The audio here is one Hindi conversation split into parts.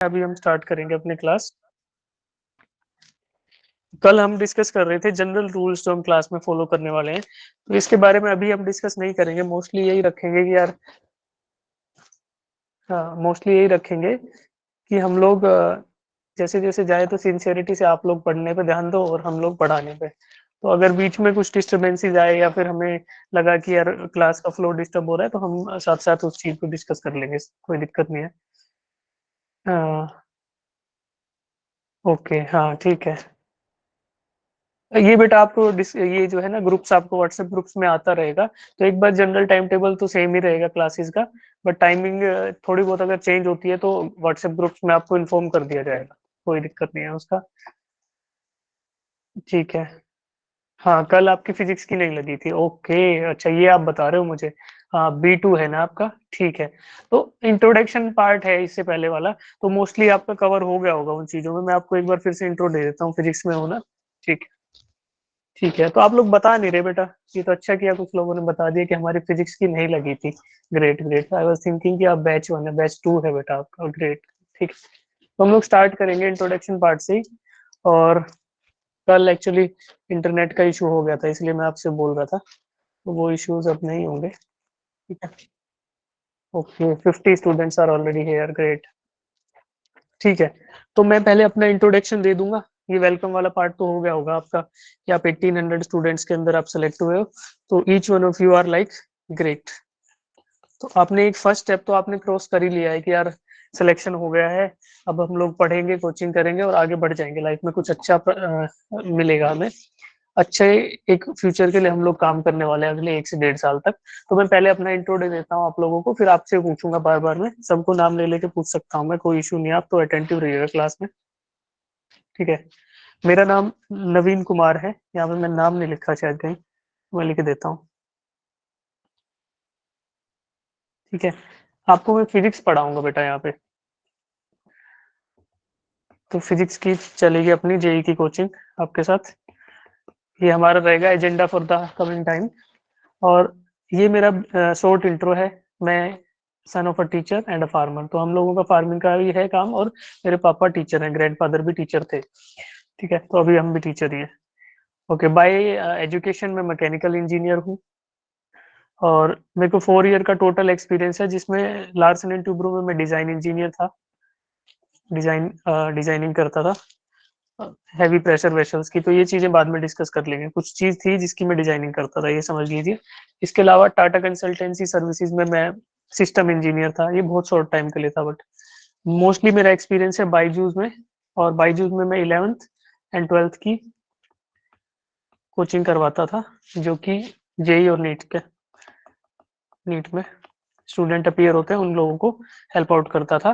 अभी हम स्टार्ट करेंगे अपनी क्लास। कल हम डिस्कस कर रहे थे जनरल रूल्स जो हम क्लास में फॉलो करने वाले हैं, तो इसके बारे में अभी हम डिस्कस नहीं करेंगे। मोस्टली यही रखेंगे कि यार, हाँ, मोस्टली यही रखेंगे कि हम लोग जैसे जैसे जाए तो सिंसियरिटी से आप लोग पढ़ने पे ध्यान दो और हम लोग पढ़ाने पे। तो अगर बीच में कुछ डिस्टर्बेंसेस आए या फिर हमें लगा कि यार क्लास का फ्लो डिस्टर्ब हो रहा है, तो हम साथ साथ उस चीज को डिस्कस कर लेंगे, कोई दिक्कत नहीं है। हाँ, ओके, हाँ, ठीक है। ये बेटा आपको ये जो है ना, ग्रुप्स आपको व्हाट्सएप ग्रुप्स में आता रहेगा। तो एक बार जनरल टाइम टेबल तो सेम ही रहेगा क्लासेस का, बट टाइमिंग थोड़ी बहुत अगर चेंज होती है तो व्हाट्सएप ग्रुप्स में आपको इन्फॉर्म कर दिया जाएगा। कोई दिक्कत नहीं है उसका। ठीक है। हाँ, कल आपकी फिजिक्स की नहीं लगी थी। ओके, अच्छा, ये आप बता रहे हो मुझे। हाँ, B2 है ना आपका? ठीक है। तो इंट्रोडक्शन पार्ट है इससे पहले वाला, तो मोस्टली आपका कवर हो गया होगा उन चीजों में। मैं आपको एक बार फिर से इंट्रो दे देता हूँ, फिजिक्स में हो ना? ठीक है। ठीक है, तो आप लोग बता नहीं रहे बेटा। ये तो अच्छा किया, कुछ लोगों ने बता दिया कि हमारी फिजिक्स की नहीं लगी थी। Great great, I was thinking कि आप बैच 1 है, बैच 2 है बेटा आपका। ग्रेट। ठीक है, तो हम लोग स्टार्ट करेंगे इंट्रोडक्शन पार्ट से ही। और कल एक्चुअली इंटरनेट का इशू हो गया था, इसलिए मैं आपसे बोल रहा था, तो वो इश्यूज अब नहीं होंगे। ठीक है। Okay, 50 students are already here. Great. ठीक है, तो मैं पहले अपना इंट्रोडक्शन दे दूंगा। ये वेलकम वाला पार्ट तो हो गया होगा आपका कि आप 1800 स्टूडेंट्स के अंदर आप सेलेक्ट हुए हो, तो each one of you are like great. तो आपने एक फर्स्ट स्टेप तो आपने क्रॉस कर ही लिया है कि यार सिलेक्शन हो गया है। अब हम लोग पढ़ेंगे, कोचिंग करेंगे और आगे बढ़ जाएंगे लाइफ में, कुछ अच्छा मिलेगा हमें। अच्छे एक फ्यूचर के लिए हम लोग काम करने वाले हैं अगले 1 से 1.5 साल तक। तो मैं पहले अपना इंट्रो दे देता हूँ आप लोगों को, फिर आपसे पूछूंगा बार बार। मैं सबको नाम ले लेके पूछ सकता हूँ मैं, कोई इशू नहीं है। आप तो अटेंटिव रहिएगा क्लास में। ठीक है। मेरा नाम नवीन कुमार है। यहाँ पे मैं नाम नहीं लिखा शायद कहीं, मैं लिख देता हूँ। ठीक है। आपको मैं फिजिक्स पढ़ाऊंगा बेटा यहाँ पे। तो फिजिक्स की चलेगी अपनी जेई की कोचिंग आपके साथ। ये हमारा रहेगा agenda for the coming time. और ये मेरा शॉर्ट इंट्रो है। मैं son of a teacher and a farmer, तो हम लोगों का फार्मिंग का भी है काम, और मेरे पापा टीचर हैं, ग्रैंडफादर भी टीचर थे। ठीक है, तो अभी हम भी टीचर ही हैं। ओके, बाय एजुकेशन में मैकेनिकल इंजीनियर हूँ। और मेरे को 4 ईयर का टोटल एक्सपीरियंस है, जिसमें लार्सन एंड ट्यूब्रो में मैं डिजाइन इंजीनियर था। डिजाइनिंग करता था हैवी प्रेशर वेसल्स की। तो ये चीजें बाद में डिस्कस कर लेंगे। कुछ चीज थी जिसकी मैं डिजाइनिंग करता था, ये समझ लीजिए। इसके अलावा टाटा कंसल्टेंसी सर्विसेज में मैं सिस्टम इंजीनियर था। ये बहुत शॉर्ट टाइम के लिए था, बट मोस्टली मेरा एक्सपीरियंस है बाईजूस में। और बाईजूस में मैं 11th एंड 12th की कोचिंग करवाता था, जो कि जेई और नीट में स्टूडेंट अपीयर होते हैं, उन लोगों को हेल्प आउट करता था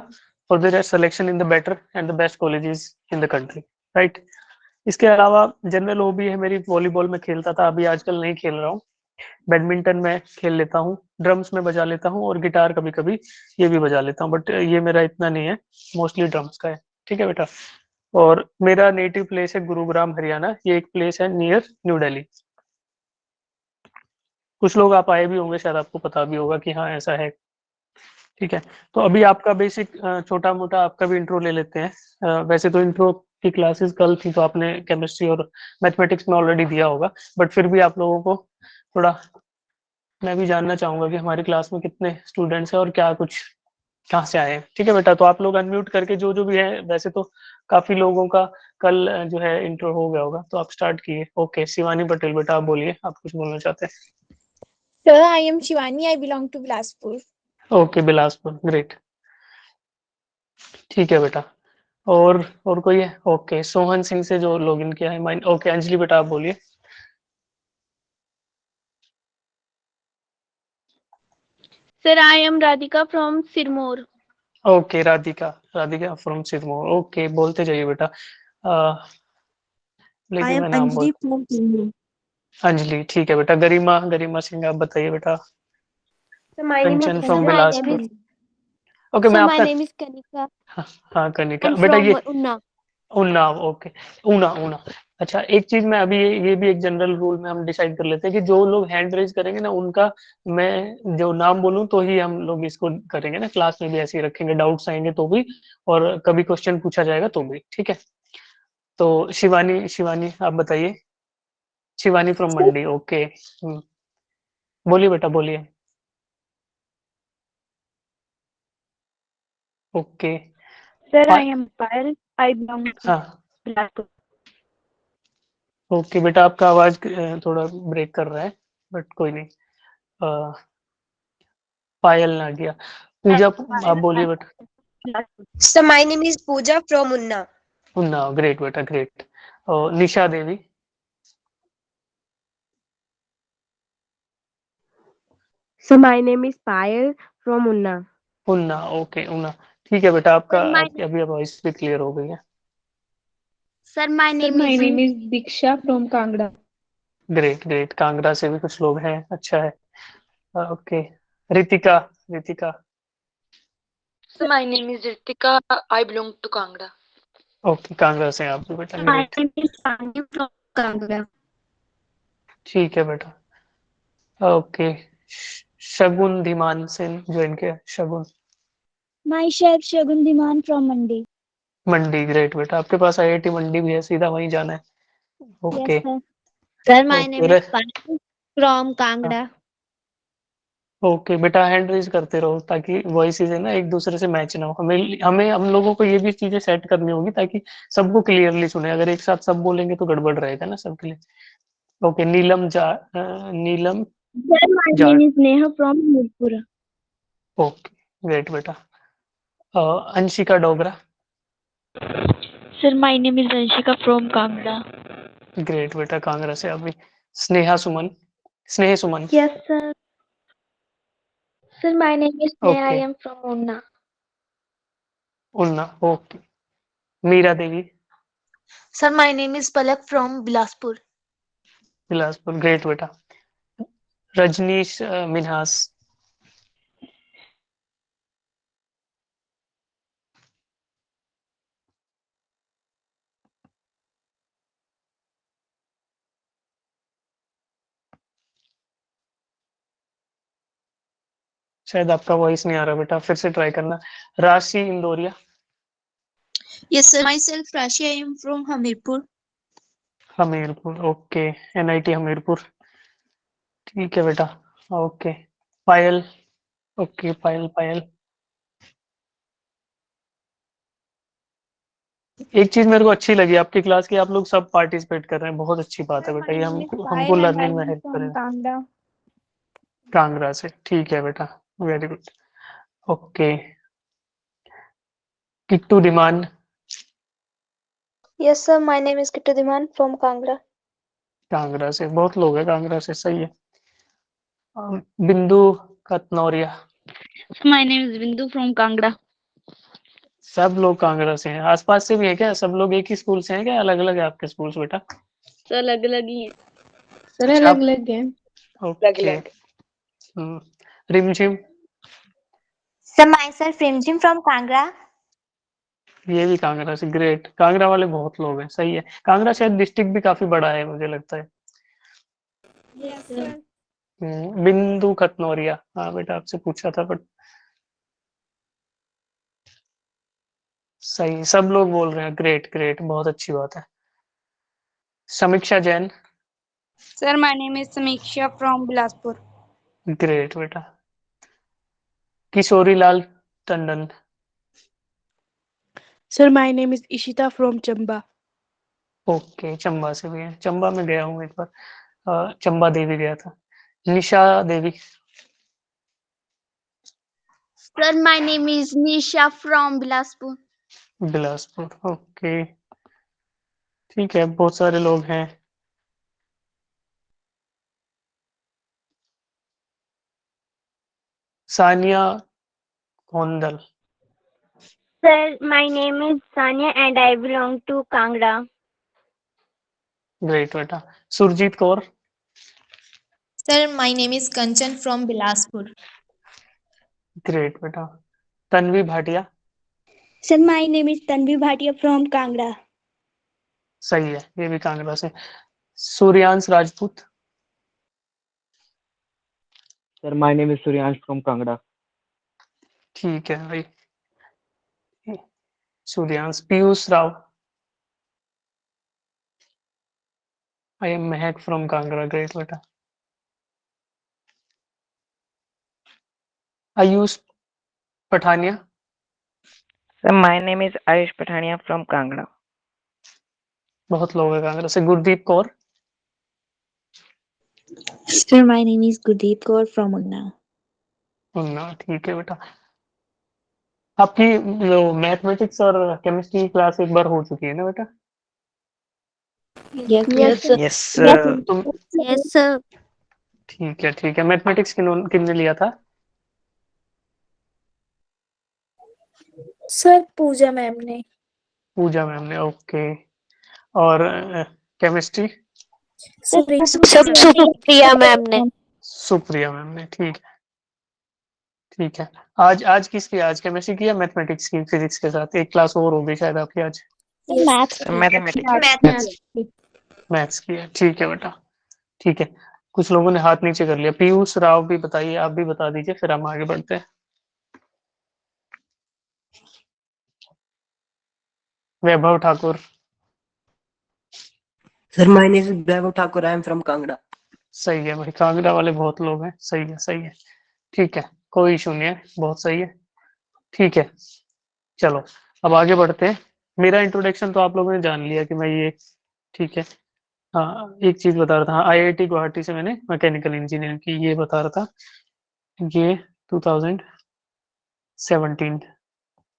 for their selection in the better and the best colleges in the country. Right. इसके अलावा जनरल हॉबी है मेरी, वॉलीबॉल में खेलता था, अभी आजकल नहीं खेल रहा हूँ। बैडमिंटन में खेल लेता हूँ, ड्रम्स में बजा लेता हूँ, और गिटार कभी कभी ये भी बजा लेता हूँ, बट ये मेरा इतना नहीं है, मोस्टली ड्रम्स का है। ठीक है बेटा। और मेरा नेटिव प्लेस है गुरुग्राम हरियाणा। ये एक प्लेस है नियर न्यू दिल्ली। कुछ लोग आप आए भी होंगे, शायद आपको पता भी होगा कि हाँ ऐसा है। ठीक है। तो अभी आपका बेसिक छोटा मोटा आपका भी इंट्रो ले लेते हैं। वैसे तो इंट्रो की क्लासेस कल थी, तो आपने केमिस्ट्री और मैथमेटिक्स में ऑलरेडी दिया होगा, बट फिर भी आप लोगों को थोड़ा मैं भी जानना चाहूंगा कि हमारी क्लास में कितने स्टूडेंट्स हैं और क्या कुछ कहाँ से आए हैं। ठीक है बेटा, तो आप लोग अनम्यूट करके जो जो भी है, वैसे तो काफी लोगों का कल जो है इंट्रो हो गया होगा, तो आप स्टार्ट किए। ओके, शिवानी पटेल बेटा, आप बोलिए, आप कुछ बोलना चाहते Sir, I am Shivani. I belong to Bilaspur. हैं? ओके, बिलासपुर। ग्रेट। ठीक है बेटा। और कोई है? ओके, सोहन सिंह से जो लॉगिन किया है माइन। ओके, अंजलि बेटा, आप बोलिए। Sir, I am Radhika from Sirmor. Okay, Radhika, Radhika from Sirmaur. Okay, बोलते जाइए बेटा। I लेकिन am मैं नाम बोल। Anjali from Pune. अंजलि, ठीक है बेटा। गरिमा, गरिमा सिंह, आप बताइए बेटा। So my name is Kanchan Sir, from my name Bilaspur. is okay, मैं so my आपका। name is Kanika. हाँ, हाँ, कनिका I'm बेटा, from ये Unna. उन्नाव, ओके। ऊना, ऊना। अच्छा, एक चीज मैं अभी ये भी एक जनरल रूल में हम डिसाइड कर लेते हैं कि जो लोग हैंड रेज करेंगे ना, उनका मैं जो नाम बोलूं तो ही हम लोग इसको करेंगे ना, क्लास में भी ऐसे ही रखेंगे, डाउट्स आएंगे तो भी, और कभी क्वेश्चन पूछा जाएगा तो भी, ठीक है। तो शिवानी, शिवानी आप बताइए। Shivani from Sir, Mandi, okay. बोलिए बेटा, बोलिए। ओके। Sir, I पा- am Payal. I belong to हाँ, Bilaspur. ओके बेटा, आपका आवाज थोड़ा ब्रेक कर रहा है, बट कोई नहीं। अ, पायल ना गया। पूजा, आप बोलिए बेटा। Bilaspur. So my name is Pooja from Unna. Unnao, great बेटा, ग्रेट। और निशा देवी। So my name is Payal from Unna. Una, okay, उन्ना। ठीक है बेटा, आपका Sir, my आपकी अभी वॉइस भी क्लियर हो गई है। Sir, my Sir, name my is name is Diksha from Kangra. Great, great. Kangra से भी कुछ लोग हैं, अच्छा है। Okay. Ritika, Ritika. So my name is Ritika. I belong to Kangra. Okay, Kangra से हैं आप भी बेटा, My great. name is Sani from Kangra. ठीक है बेटा, ओके। शगुन धीमान से ज्वाइन किया, शगुन। myself Shagun Dhiman from Mandi. Mandi, great बेटा, आपके पास आईआईटी मंडी भी है, सीधा वहीं जाना है। Yes, okay. sir. Sir, my okay name is Payal from Kangra. Okay बेटा, हैंड रेज करते रहो ताकि वॉइसेस है ना एक दूसरे से मैच ना हो। हमें हमें हम लोगों को ये भी चीजें सेट करनी होगी ताकि सबको क्लियरली सुने। अगर एक साथ सब बोलेंगे तो गड़बड़ रहेगा ना सबके लिए। Okay, Neelam Sir, my Jat. name is Neha from Nurpura. Okay, great बेटा। Anshika Dogra. Sir, my name is Anshika from Kangra. Great बेटा, कांगड़ा से अभी। Sneha Suman, Sneh Suman. Yes, sir. Sir, my name is Neha. I okay, am from Unna. Una, okay. Meera Devi, Sir, my name is Palak from Bilaspur. Bilaspur, great बेटा। रजनीश मिन्हास। शायद आपका वॉइस नहीं आ रहा बेटा, फिर से ट्राई करना। राशि Indoria. Yes, sir. Myself, Rashi. I am from Hamirpur. Hamirpur, okay. NIT Hamirpur, ठीक है बेटा। ओके। पायल, ओके, पायल, पायल। एक चीज मेरे को अच्छी लगी आपकी क्लास की, आप लोग सब पार्टिसिपेट कर रहे हैं, बहुत अच्छी बात है Sir, बेटा, my ये name is हमको हमको Payal and I लर्निंग में am हेल्प from करेगा। Kangra. कांगड़ा से, ठीक है बेटा, very good. Okay. Kittu Diman. Yes, sir. My name is Kittu Dhiman from Kangra. Kangra से बहुत लोग हैं, कांगड़ा से, सही है। बिंदु कतनौरिया। My name is Bindu from Kangra. सब लोग कांगड़ा से हैं, आसपास से भी है क्या? सब लोग एक ही स्कूल से हैं क्या, अलग अलग है आपके स्कूल्स बेटा? सर अलग अलग ही है। Sir, अच्छा, alag alag hai. ओके। रिमझिम, Sir, myself Rimjim from Kangra. ये भी कांगड़ा से, ग्रेट। कांगड़ा वाले बहुत लोग हैं, सही है। कांगड़ा शायद डिस्ट्रिक्ट भी काफी बड़ा है मुझे लगता है। Yes, sir. बिंदु खतनौरिया, हाँ बेटा, आपसे पूछा था बट सही, सब लोग बोल रहे हैं, ग्रेट, ग्रेट, बहुत अच्छी बात है। Samiksha Jain. Sir, my name is Samiksha from Bilaspur. Great बेटा। Kishori Lal Tandon. Sir, my name is Ishita from Chamba. Okay, Chamba से भी है, चंबा में गया हूँ एक बार। चंबा देवी गया था। निशा देवी। Sir, my name is Nisha from Bilaspur. Bilaspur, okay, ठीक है, बहुत सारे लोग हैं। Sania कौंदल। Sir, my name is Sanya and I belong to Kangra. Great बेटा। Surjeet Kaur. Sir, my name is Kanchan from Bilaspur. Great बेटा। Tanvi Bhatia. Sir, my name is Tanvi Bhatia from Kangra. सही है, ये भी कांगड़ा से। Suryansh Rajput. Sir, my name is Suryansh from Kangra. ठीक है भाई, Suryansh. Piyush Rao. I am Mahak from Kangra. Great बेटा। Ayush Pathania. Sir, my name is Ayush Pathania from Kangra. बहुत लोग हैं कांगड़ा से। Gurdeep Kaur. Sir, my name is Gurdeep Kaur from Unnao. उन्ना, ठीक है बेटा। आपकी मैथमेटिक्स और केमिस्ट्री क्लास एक बार हो चुकी है ना बेटा? Yes, Yes, sir. Yes, sir. तुम Yes, sir. ठीक है, ठीक है। मैथमेटिक्स किन्ने लिया था? Sir, Pooja ma'am ने। पूजा मैम ने, ओके। और केमिस्ट्री? सुप्रिया मैम ने। सुप्रिया मैम ने, ठीक है, ठीक है। आज आज किसकी? आज केमिस्ट्री की या मैथमेटिक्स की? फिजिक्स के साथ एक क्लास और होगी शायद आपकी आज। Maths Sir, mathematics. मैथ्स की है, ठीक है बेटा, ठीक है। कुछ लोगों ने हाथ नीचे कर लिया। पीयूष राव भी बताइए, आप भी बता दीजिए, फिर हम आगे बढ़ते हैं। वैभव Thakur. Sir, my name is Vaibhav Thakur. I am from Kangra. सही है भाई, कांगड़ा वाले बहुत लोग हैं। सही है, सही है, ठीक है, कोई इशू नहीं है, बहुत सही है, ठीक है। चलो अब आगे बढ़ते हैं। मेरा इंट्रोडक्शन तो आप लोगों ने जान लिया कि मैं ये, ठीक है। हाँ, एक चीज बता रहा था। हाँ, आईआईटी गुवाहाटी से मैंने मैकेनिकल इंजीनियरिंग की, ये बता रहा था। ये 2017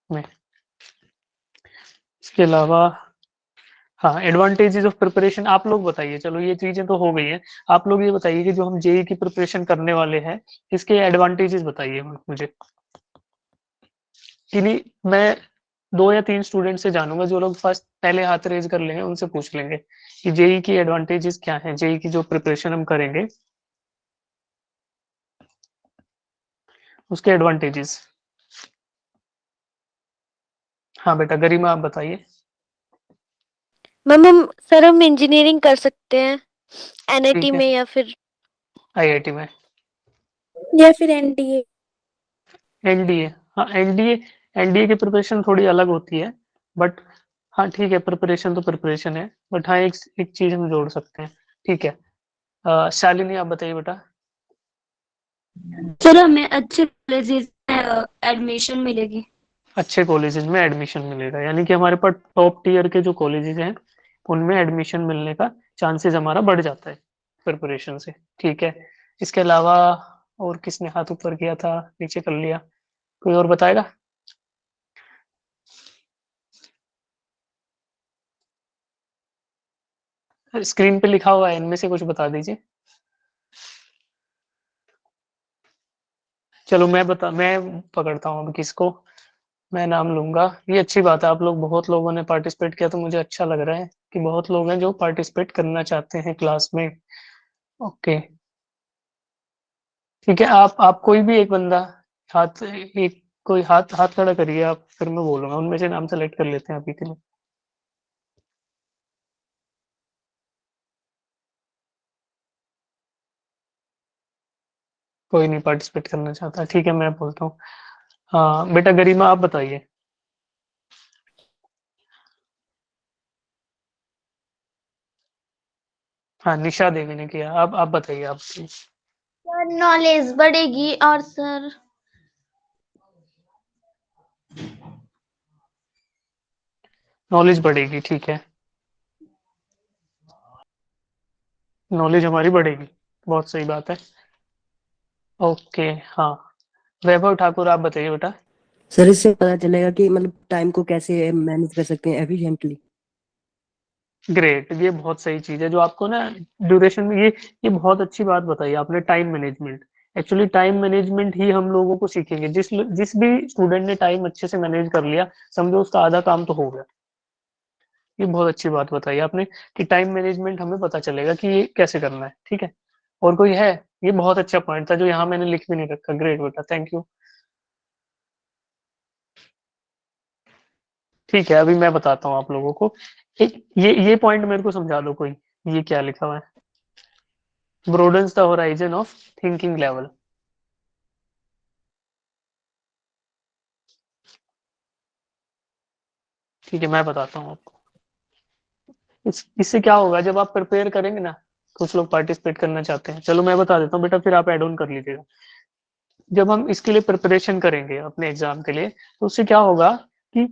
में। इसके अलावा हाँ, एडवांटेजेस ऑफ प्रिपरेशन आप लोग बताइए। चलो ये चीजें तो हो गई हैं, आप लोग ये बताइए कि जो हम जेई की प्रिपरेशन करने वाले हैं, इसके एडवांटेजेस बताइए मुझे। इन्हीं मैं 2 या 3 स्टूडेंट से जानूंगा, जो लोग फर्स्ट पहले हाथ रेज कर लेंगे उनसे पूछ लेंगे कि जेई की एडवांटेजेस क्या हैं, जेई की जो प्रिपरेशन हम करेंगे उसके एडवांटेजेस। हाँ बेटा, गरिमा आप बताइए। मैम हम इंजीनियरिंग कर सकते हैं एनआईटी ठीक है, में या फिर आईआईटी में या फिर एनडीए। एनडीए। हाँ, एनडीए, एनडीए की प्रिपरेशन थोड़ी अलग होती है, बट हाँ ठीक है, प्रिपरेशन तो प्रिपरेशन है, बट हाँ एक चीज हम जोड़ सकते हैं, ठीक है। शालिनी आप बताइए बेटा। सर हमें अच्छे कॉलेजेस में एडमिशन मिलेगी। अच्छे कॉलेजेस में एडमिशन मिलेगा, यानी कि हमारे पास टॉप टीयर के जो कॉलेजेस हैं उनमें एडमिशन मिलने का चांसेस हमारा बढ़ जाता है प्रिपरेशन से, ठीक है। इसके अलावा और किसने हाथ ऊपर किया था, नीचे कर लिया? कोई और बताएगा? स्क्रीन पे लिखा हुआ है, इनमें से कुछ बता दीजिए। चलो मैं पकड़ता हूँ अब किसको मैं नाम लूंगा। ये अच्छी बात है, आप लोग बहुत लोगों ने पार्टिसिपेट किया, तो मुझे अच्छा लग रहा है कि बहुत लोग हैं जो पार्टिसिपेट करना चाहते हैं क्लास में। ओके, ठीक है। आप कोई भी एक बंदा हाथ, एक कोई हाथ हाथ खड़ा करिए आप, फिर मैं बोलूंगा। उनमें से नाम सेलेक्ट कर लेते हैं अभी के लिए। कोई नहीं पार्टिसिपेट करना चाहता, ठीक है, मैं बोलता हूँ। हाँ बेटा, गरिमा आप बताइए। हाँ, निशा देवी ने किया। आप बताइए आप। सर नॉलेज बढ़ेगी और सर नॉलेज बढ़ेगी, ठीक है, नॉलेज हमारी बढ़ेगी, बहुत सही बात है। ओके, हाँ। वैभव ठाकुर आप बताइए बेटा। सर, इससे पता चलेगा कि मतलब टाइम को कैसे मैनेज कर सकते हैं एफिशिएंटली। ग्रेट, ये बहुत सही चीज है जो आपको ना ड्यूरेशन में, ये बहुत अच्छी बात बताई आपने, time management. Actually time management ही हम लोगों को सीखेंगे। जिस भी स्टूडेंट ने टाइम अच्छे से मैनेज कर लिया, समझो उसका आधा काम तो हो गया। ये बहुत अच्छी बात बताई आपने कि टाइम मैनेजमेंट हमें पता चलेगा कि ये कैसे करना है, ठीक है। और कोई है? ये बहुत अच्छा पॉइंट था जो यहाँ मैंने लिख भी नहीं रखा। ग्रेट बेटा, थैंक यू। ठीक है, अभी मैं बताता हूँ आप लोगों को ये पॉइंट मेरे को समझा दो कोई, ये क्या लिखा हुआ है? Broadens the horizon of thinking level. ठीक है, मैं बताता हूँ आपको। इससे क्या होगा, जब आप प्रिपेयर करेंगे ना, कुछ लोग पार्टिसिपेट करना चाहते हैं, चलो मैं बता देता हूँ बेटा, फिर आप ऐड ऑन कर लीजिएगा। जब हम इसके लिए प्रिपरेशन करेंगे अपने एग्जाम के लिए, तो उससे क्या होगा कि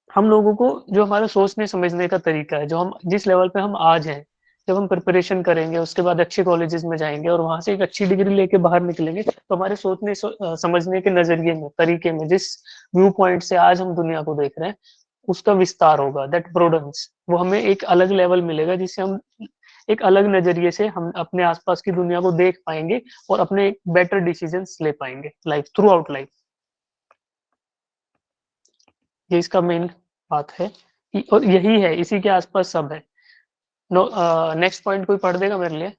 हम लोगों को जो हमारा सोचने समझने का तरीका है, जो हम जिस लेवल पे हम आज हैं, जब हम प्रिपरेशन करेंगे, उसके बाद अच्छे कॉलेजेस में जाएंगे और वहां से एक अच्छी डिग्री लेके बाहर निकलेंगे, तो हमारे सोचने समझने के नजरिए में, तरीके में, जिस व्यू पॉइंट से आज हम दुनिया को देख रहे हैं, उसका विस्तार होगा, दैट ब्रोडन्स। वो हमें एक अलग लेवल मिलेगा, जिससे हम एक अलग नजरिए से हम अपने आसपास की दुनिया को देख पाएंगे और अपने बेटर डिसीजंस ले पाएंगे लाइफ, थ्रू आउट लाइफ। ये इसका मेन बात है और यही है, इसी के आसपास सब है। नेक्स्ट पॉइंट कोई पढ़ देगा मेरे लिए?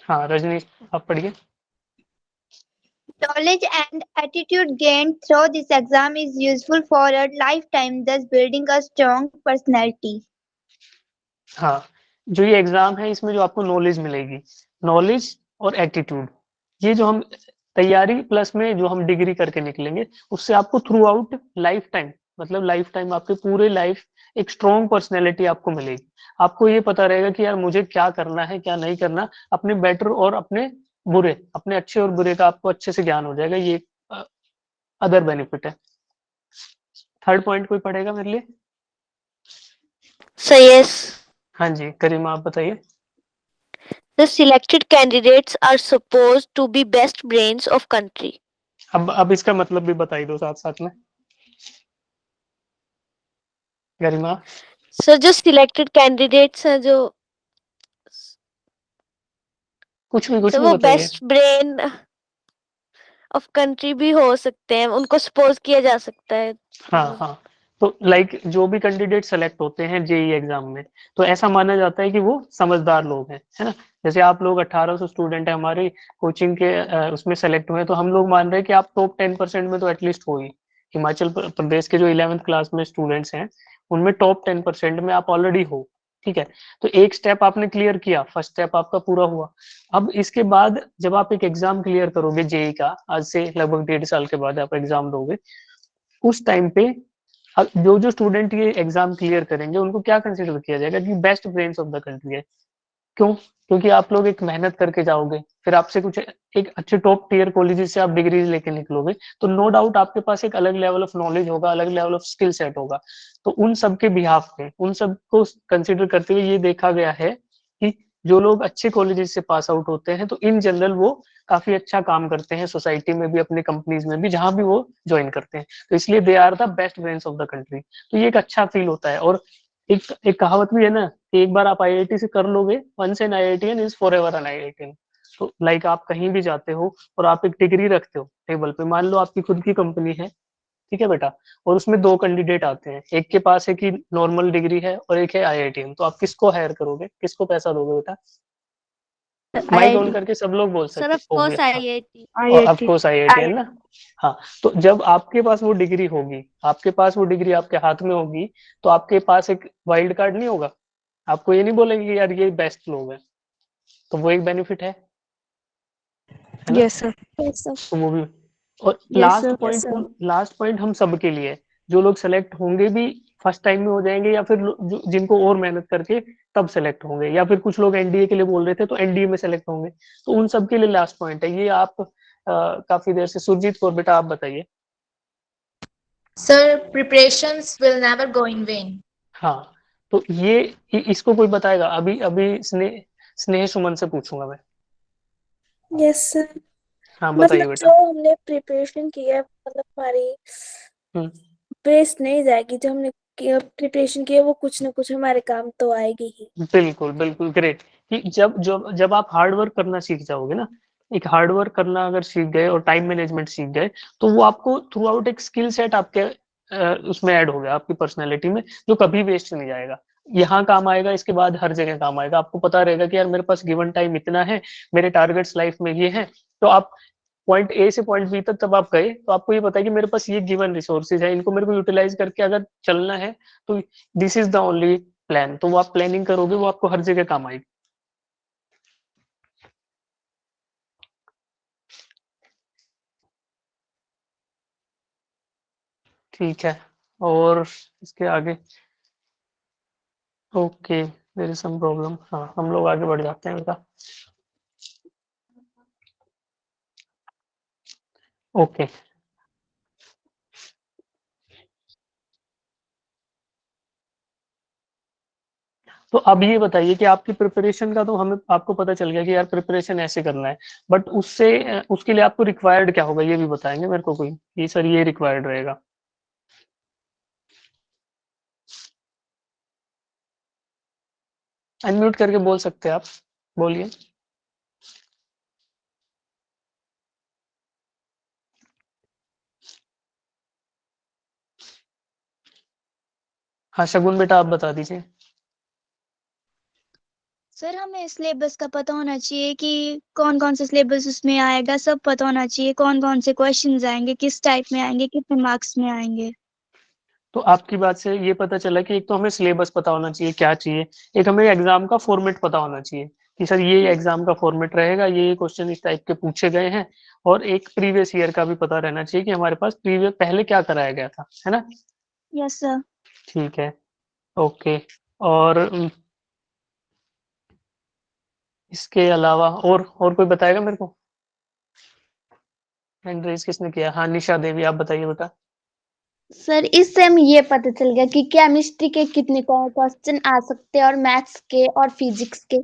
हाँ रजनी, आप पढ़िए। Knowledge and attitude gained through this exam is useful for a lifetime, thus building a strong personality. हाँ, जो ये एग्जाम है, इसमें जो आपको नॉलेज मिलेगी, नॉलेज और एटीट्यूड, ये जो हम तैयारी प्लस में जो हम डिग्री करके निकलेंगे, उससे आपको थ्रू आउट लाइफ टाइम, मतलब लाइफ टाइम आपके पूरे लाइफ एक स्ट्रॉन्ग पर्सनैलिटी आपको मिलेगी। आपको ये पता रहेगा कि यार मुझे क्या करना है, क्या नहीं करना, अपने बेटर और अपने बुरे, अपने अच्छे और बुरे का आपको अच्छे से ज्ञान हो जाएगा। ये अदर बेनिफिट है। थर्ड पॉइंट कोई पढ़ेगा मेरे लिए? So yes, हाँ जी करीमा, आप बताइए। the selected candidates are supposed to be best brains of country. अब इसका मतलब भी बताई दो साथ साथ में, गरिमा। So जो selected candidates हैं, जो कुछ भी तो वो बताइए। बेस्ट ब्रेन ऑफ कंट्री भी हो सकते हैं, उनको सपोज किया जा सकता है। हाँ हाँ, तो लाइक जो भी कैंडिडेट सेलेक्ट होते हैं जेई एग्जाम में, तो ऐसा माना जाता है कि वो समझदार लोग हैं, है ना। जैसे आप लोग 1800 स्टूडेंट है हमारे कोचिंग के उसमें सेलेक्ट हुए, तो हम लोग मान रहे हैं कि आप टॉप 10% में तो एटलीस्ट हो ही। हिमाचल प्रदेश के जो 11th क्लास में स्टूडेंट्स हैं, उनमें टॉप 10% में आप ऑलरेडी हो। ठीक है, तो एक स्टेप आपने क्लियर किया, फर्स्ट स्टेप आपका पूरा हुआ। अब इसके बाद जब आप एक एग्जाम क्लियर करोगे जेई का, आज से लगभग 1.5 साल के बाद आप एग्जाम दोगे, उस टाइम पे जो जो स्टूडेंट ये एग्जाम क्लियर करेंगे, उनको क्या कंसिडर किया जाएगा कि best brains of the country है। क्यों? क्योंकि आप लोग एक मेहनत करके जाओगे, फिर आपसे कुछ एक अच्छे टॉप टियर कॉलेजेस से आप डिग्रीज लेके निकलोगे, तो नो डाउट आपके पास एक अलग लेवल ऑफ नॉलेज होगा, अलग लेवल ऑफ स्किल सेट होगा। तो उन सब के बिहाफ पे, उन सब को कंसिडर करते हुए ये देखा गया है कि जो लोग अच्छे कॉलेजेस से पास आउट होते हैं, तो इन जनरल वो काफी अच्छा काम करते हैं सोसाइटी में भी, अपने कंपनीज में भी, जहां भी वो ज्वाइन करते हैं। तो इसलिए they are the best brains of the country. तो ये एक अच्छा फील होता है। और एक कहावत भी है ना कि एक बार आप आईआईटी से कर लोगे, once an IITian is forever an IITian. तो लाइक आप कहीं भी जाते हो और आप एक डिग्री रखते हो टेबल पे, मान लो आपकी खुद की कंपनी है, ठीक है बेटा, और उसमें 2 कैंडिडेट आते हैं, एक के पास है कि नॉर्मल डिग्री है और एक है आईआईटीएन, तो आप किसको हायर करोगे, किसको पैसा दोगे बेटा? माइक ऑन करके सब लोग बोल सकते सर हैं। Of course IIT. और ऑफ कोर्स आईआईटीएन ना। हाँ, तो जब आपके पास वो डिग्री होगी, आपके पास वो डिग्री आपके हाथ में होगी, तो आपके पास एक वाइल्ड कार्ड नहीं होगा। आपको ये नहीं बोलेंगे कि यार ये बेस्ट लोग हैं, तो वो एक बेनिफिट है ना? Yes sir. तो वो भी। और Yes, sir. लास्ट पॉइंट हम सबके लिए, जो लोग सेलेक्ट होंगे भी फर्स्ट टाइम में हो जाएंगे, या फिर जिनको और मेहनत करके तब सेलेक्ट होंगे, या फिर कुछ लोग एनडीए के लिए बोल रहे थे तो एनडीए में सेलेक्ट होंगे, तो उन सबके लिए लास्ट पॉइंट है ये। आप काफी देर से, सुरजीत कौर बेटा आप बताइए। Sir, preparations will never go in vain. हाँ, तो ये इसको कोई बताएगा? अभी अभी स्नेह सुमन से पूछूंगा मैं। Yes sir. हाँ बताइए मतलब बेटा। जो हमने प्रिपरेशन की है, मतलब हमारी वेस्ट नहीं जाएगी। जो हमने प्रिपरेशन की है वो कुछ ना कुछ हमारे काम तो आएगी ही। बिल्कुल बिल्कुल, ग्रेट। कि जब आप हार्ड वर्क करना सीख जाओगे ना, एक हार्ड वर्क करना अगर सीख गए और टाइम मैनेजमेंट सीख गए, तो वो आपको थ्रू आउट एक स्किल सेट आपके उसमें ऐड हो गया आपकी पर्सनैलिटी में, जो कभी वेस्ट नहीं जाएगा। यहाँ काम आएगा, इसके बाद हर जगह काम आएगा। आपको पता रहेगा कि यार मेरे पास गिवन टाइम इतना है, मेरे टारगेट्स लाइफ में ये हैं, तो आप पॉइंट ए से पॉइंट बी तक जब आप गए तो आपको ये पता है कि मेरे पास ये गिवन रिसोर्सेज है, इनको मेरे को यूटिलाइज करके अगर चलना है तो this is the only plan. तो वो आप प्लानिंग करोगे, वो आपको हर जगह काम आएगी। ठीक है, और इसके आगे okay there is some problem. हाँ, हम लोग आगे बढ़ जाते हैं बेटा। ओके, तो अब ये बताइए कि आपकी प्रिपरेशन का तो हमें आपको पता चल गया कि यार प्रिपरेशन ऐसे करना है, बट उससे उसके लिए आपको रिक्वायर्ड क्या होगा ये भी बताएंगे मेरे को कोई, ये सर ये रिक्वायर्ड रहेगा। अनम्यूट करके बोल सकते हैं आप, बोलिए। हाँ शगुन बेटा आप बता दीजिए। सर हमें सिलेबस का पता होना चाहिए कि कौन कौन से सिलेबस उसमें आएगा, सब पता होना चाहिए, कौन कौन से क्वेश्चंस आएंगे, किस टाइप में आएंगे, कितने मार्क्स में आएंगे। तो आपकी बात से ये पता चला कि एक तो हमें सिलेबस पता होना चाहिए क्या चाहिए, एक हमें एग्जाम का फॉर्मेट पता होना चाहिए कि सर ये एग्जाम का फॉर्मेट रहेगा, ये क्वेश्चन इस टाइप के पूछे गए हैं, और एक प्रीवियस ईयर का भी पता रहना चाहिए कि हमारे पास प्रीवियस पहले क्या कराया गया था, है ना। Yes sir. ठीक है, ओके। और इसके अलावा और कोई बताएगा मेरे को? हैंड रेज किसने किया? हाँ निशा देवी आप बताइए बेटा। सर इससे हमें ये पता चल गया कि केमिस्ट्री के कितने क्वेश्चन आ सकते हैं और मैथ्स के और फिजिक्स के।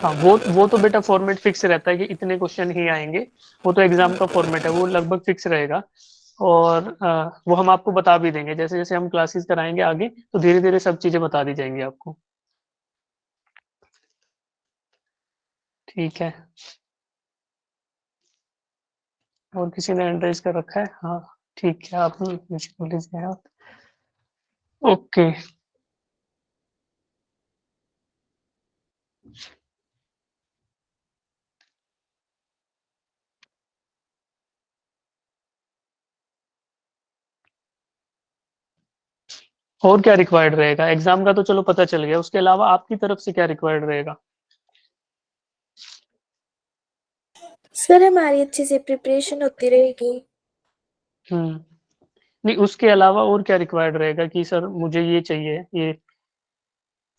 हाँ वो तो बेटा फॉर्मेट फिक्स रहता है कि इतने क्वेश्चन ही आएंगे, वो तो एग्जाम का फॉर्मेट है, वो लगभग फिक्स रहेगा। और वो हम आपको बता भी देंगे, जैसे जैसे हम क्लासेस कराएंगे आगे तो धीरे धीरे सब चीजें बता दी जाएंगी आपको। ठीक है, और किसी ने हैंड रेज कर रखा है? हाँ ठीक है, आप नीचे बोल लीजिए आप। ओके, और क्या रिक्वायर्ड रहेगा? एग्जाम का तो चलो पता चल गया, उसके अलावा आपकी तरफ से क्या रिक्वायर्ड रहेगा? सर हमारी अच्छे से प्रिपरेशन होती रहेगी। नहीं उसके अलावा और क्या रिक्वायर्ड रहेगा कि सर मुझे ये चाहिए ये?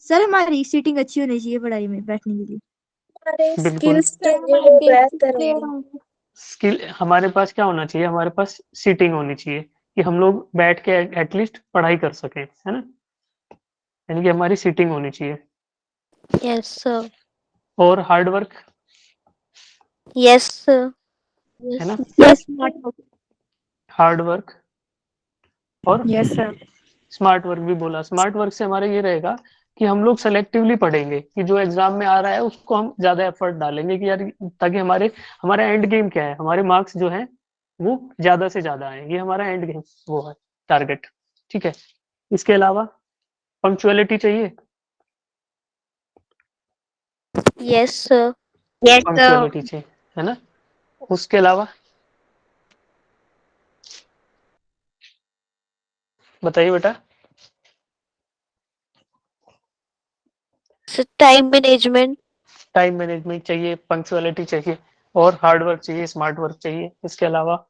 सर हमारी सीटिंग अच्छी होनी चाहिए पढ़ाई में बैठने के लिए। हमारे बिल्कुल। स्किल्स जो है वो बेहतर होंगे। स्किल हमारे पास क्या होना चाहिए? हमारे पास सीटिंग होनी चाहिए कि हम लोग बैठ के एटलीस्ट पढ़ाई कर सकें, है ना, यानी कि हमारी सीटिंग होनी चाहिए। Yes sir. और हार्ड वर्क, यस सर। है ना, यस हार्ड वर्क और यस सर। स्मार्ट वर्क भी बोला। स्मार्ट वर्क से हमारा ये रहेगा कि हम लोग सेलेक्टिवली पढ़ेंगे कि जो एग्जाम में आ रहा है उसको हम ज्यादा एफर्ट डालेंगे कि यार, ताकि हमारा एंड गेम क्या है, हमारे मार्क्स जो है वो ज्यादा से ज्यादा आए, ये हमारा एंड गेम वो है टारगेट। ठीक है, इसके अलावा पंक्चुअलिटी चाहिए। Yes sir. Yes, sir. Punctuality चाहिए, है ना। उसके अलावा बताइए बेटा। Time management. टाइम मैनेजमेंट चाहिए, पंक्चुअलिटी चाहिए, और हार्ड वर्क चाहिए, स्मार्ट वर्क चाहिए। इसके अलावा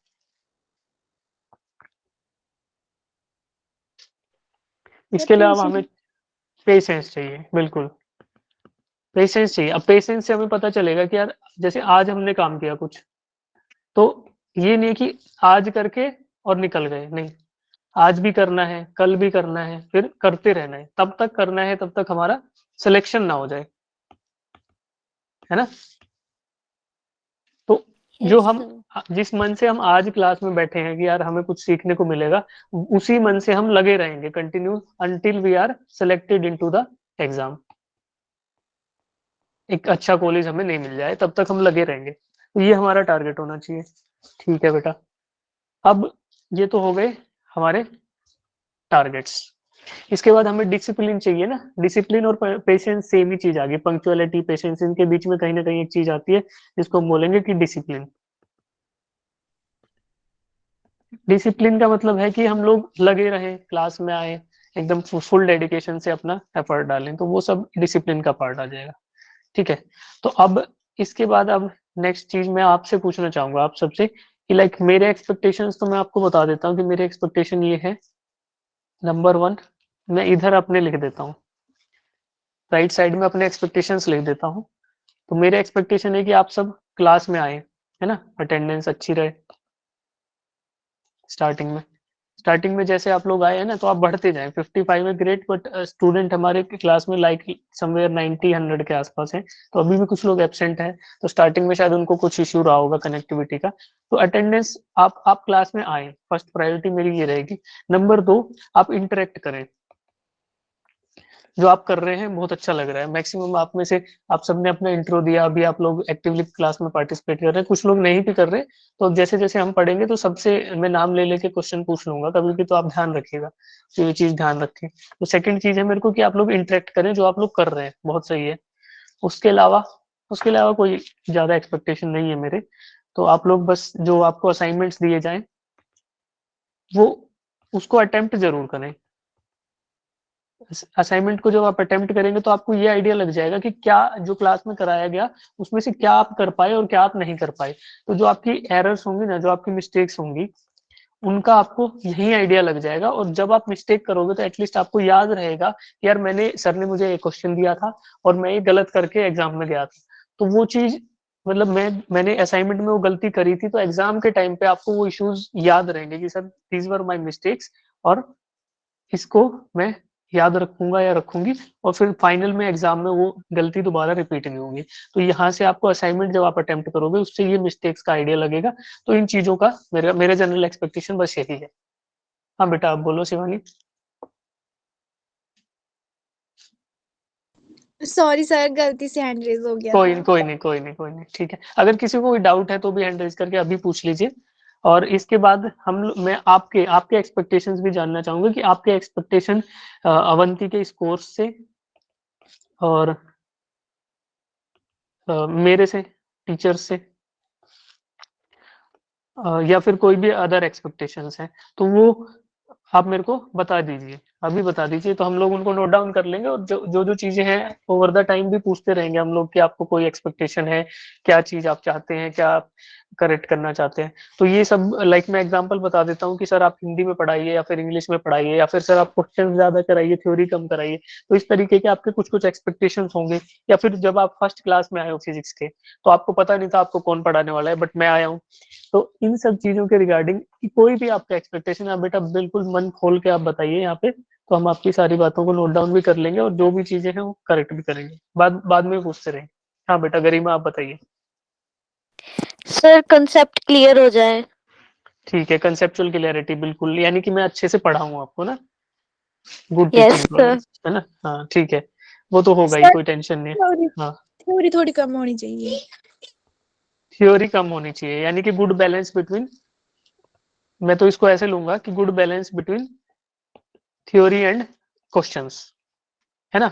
हमें पेशेंस चाहिए, बिल्कुल पेशेंस चाहिए। अब पेशेंस से हमें पता चलेगा कि यार जैसे आज हमने काम किया कुछ, तो ये नहीं कि आज करके और निकल गए, नहीं, आज भी करना है, कल भी करना है, फिर करते रहना है, तब तक करना है तब तक हमारा सिलेक्शन ना हो जाए, है ना। तो जो यस हम सर। जिस मन से हम आज क्लास में बैठे हैं कि यार हमें कुछ सीखने को मिलेगा, उसी मन से हम लगे रहेंगे continue until we are selected into the exam. एक अच्छा कॉलेज हमें नहीं मिल जाए तब तक हम लगे रहेंगे, तो ये हमारा टारगेट होना चाहिए। ठीक है बेटा, अब ये तो हो गए हमारे टारगेट्स। इसके बाद हमें डिसिप्लिन चाहिए ना। डिसिप्लिन और पेशेंस सेम ही चीज आ गई, पंक्चुअलिटी पेशेंस इनके बीच में कहीं ना कहीं एक चीज आती है जिसको हम बोलेंगे कि डिसिप्लिन। डिसिप्लिन का मतलब है कि हम लोग लगे रहें, क्लास में आए, एकदम फुल डेडिकेशन से अपना एफर्ट डालें, तो वो सब डिसिप्लिन का पार्ट आ जाएगा। ठीक है, तो अब इसके बाद अब नेक्स्ट चीज मैं आपसे पूछना चाहूंगा आप सबसे कि लाइक मेरे एक्सपेक्टेशंस, तो मैं आपको बता देता हूँ कि मेरे एक्सपेक्टेशन ये है। नंबर 1 मैं इधर अपने लिख देता हूँ, राइट साइड में अपने एक्सपेक्टेशंस लिख देता हूँ। तो मेरे एक्सपेक्टेशन है कि आप सब क्लास में आए, है ना, अटेंडेंस अच्छी रहे। स्टार्टिंग में जैसे आप लोग आए हैं ना, तो आप बढ़ते जाएं। 55 है ग्रेट, बट स्टूडेंट हमारे क्लास में लाइक समवेयर 90-100 के आसपास है, तो अभी भी कुछ लोग एब्सेंट हैं, तो स्टार्टिंग में शायद उनको कुछ इश्यू रहा होगा कनेक्टिविटी का। तो अटेंडेंस आप क्लास में आए, फर्स्ट प्रायोरिटी मेरी ये रहेगी। नंबर 2 आप इंटरेक्ट करें, जो आप कर रहे हैं बहुत अच्छा लग रहा है। मैक्सिमम आप में से आप सबने अपना इंट्रो दिया, अभी आप लोग एक्टिवली क्लास में पार्टिसिपेट कर रहे हैं, कुछ लोग नहीं भी कर रहे, तो जैसे जैसे हम पढ़ेंगे तो सबसे मैं नाम ले लेके क्वेश्चन पूछ लूंगा कभी भी, तो आप ध्यान रखिएगा, तो ये चीज ध्यान रखें। तो सेकंड चीज है मेरे को कि आप लोग इंटरेक्ट करें, जो आप लोग कर रहे हैं बहुत सही है। उसके अलावा कोई ज्यादा एक्सपेक्टेशन नहीं है मेरे। तो आप लोग बस जो आपको असाइनमेंट्स दिए जाएं वो उसको अटेम्प्ट जरूर करें। असाइनमेंट को जब आप अटेम्प्ट करेंगे तो आपको ये आइडिया लग जाएगा कि क्या जो क्लास में कराया गया उसमें से क्या आप कर पाए और क्या आप नहीं कर पाए। तो जो आपकी एरर्स होंगी ना, जो आपकी मिस्टेक्स होंगी, उनका आपको यही आइडिया लग जाएगा। और जब आप मिस्टेक करोगे तो एटलीस्ट आपको याद रहेगा यार मैंने, सर ने मुझे एक क्वेश्चन दिया था और मैं ये गलत करके एग्जाम में गया था। तो वो चीज मतलब मैंने असाइनमेंट में वो गलती करी थी, तो एग्जाम के टाइम पे आपको वो इश्यूज याद रहेंगे कि sir these were my mistakes, और इसको मैं याद रखूंगा या रखूंगी, और फिर फाइनल में एग्जाम में वो गलती दोबारा रिपीट नहीं होगी। तो यहाँ से आपको असाइनमेंट जब आप अटेम्प्ट करोगे उससे ये मिस्टेक्स का आइडिया लगेगा। तो इन चीजों का मेरा जनरल एक्सपेक्टेशन बस यही है। हाँ बेटा आप बोलो शिवानी। सॉरी सर, गलती से हैंड रेज हो गया था। कोई नहीं, ठीक है। अगर किसी को कोई डाउट है तो भी हैंड रेज करके अभी पूछ लीजिए। और इसके बाद मैं आपके एक्सपेक्टेशंस भी जानना चाहूंगा कि आपके एक्सपेक्टेशन अवंती के इस कोर्स से और मेरे से, टीचर्स से, या फिर कोई भी अदर एक्सपेक्टेशंस हैं, तो वो आप मेरे को बता दीजिए, अभी बता दीजिए, तो हम लोग उनको नोट डाउन कर लेंगे। और जो चीजें हैं ओवर द टाइम भी पूछते रहेंगे हम लोग कि आपको कोई एक्सपेक्टेशन है, क्या चीज आप चाहते हैं, क्या आप करेक्ट करना चाहते हैं। तो ये सब लाइक मैं एग्जांपल बता देता हूँ कि सर आप हिंदी में पढ़ाइए या फिर इंग्लिश में पढ़ाइए, या फिर सर आप क्वेश्चन ज्यादा कराइए, थ्योरी कम कराइए। तो इस तरीके के आपके कुछ एक्सपेक्टेशंस होंगे। या फिर जब आप फर्स्ट क्लास में आए हो फिजिक्स के, तो आपको पता नहीं था आपको कौन पढ़ाने वाला है, बट मैं आया हूँ। तो इन सब चीजों के रिगार्डिंग कोई भी आपका एक्सपेक्टेशन है बेटा बिल्कुल मन खोल के आप बताइए यहाँ पे, तो हम आपकी सारी बातों को नोट डाउन भी कर लेंगे और जो भी चीजें हैं वो करेक्ट भी करेंगे। बाद में पूछते रहें। हाँ बेटा गरिमा आप बताइए। सर कंसेप्ट क्लियर हो जाए। ठीक है, कंसेप्चुअल क्लियरिटी बिल्कुल, यानी कि मैं अच्छे से पढ़ाऊँ आपको ना, गुड यस टीचिंग सर। है ना। हाँ ठीक है, वो तो होगा ही, सर कोई टेंशन नहीं। हाँ थ्योरी थोड़ी कम होनी चाहिए। थ्योरी कम होनी चाहिए, यानी कि गुड बैलेंस बिटवीन, मैं तो इसको ऐसे लूंगा कि good balance between theory and questions, है ना।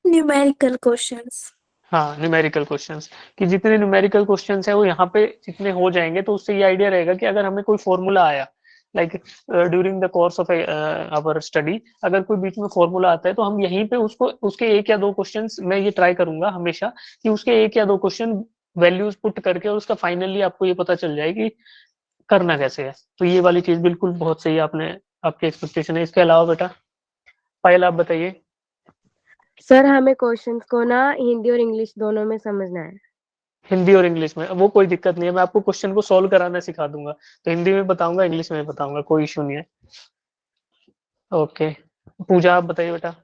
Numerical questions. हाँ न्यूमेरिकल क्वेश्चंस, कि जितने न्यूमेरिकल क्वेश्चंस है वो यहाँ पे जितने हो जाएंगे, तो उससे ये आइडिया रहेगा कि अगर हमें कोई फॉर्मूला आया, like during the course of our study, अगर कोई बीच में फॉर्मूला आता है तो हम यहीं पे उसको, उसके एक या दो क्वेश्चंस, मैं ये ट्राई करूंगा हमेशा कि उसके एक या दो क्वेश्चन वैल्यूज पुट करके और उसका फाइनली आपको ये पता चल जाए कि करना कैसे है। तो ये वाली चीज बिल्कुल बहुत सही आपने, आपकी एक्सपेक्टेशन है। इसके अलावा बेटा पायल आप बताइए। सर हमें क्वेश्चंस को ना हिंदी और इंग्लिश दोनों में समझना है। हिंदी और इंग्लिश में वो कोई दिक्कत नहीं है, मैं आपको क्वेश्चन को सॉल्व कराना सिखा दूंगा, तो हिंदी में बताऊंगा, इंग्लिश में बताऊंगा, कोई इशू नहीं है। ओके पूजा आप बताइए बेटा।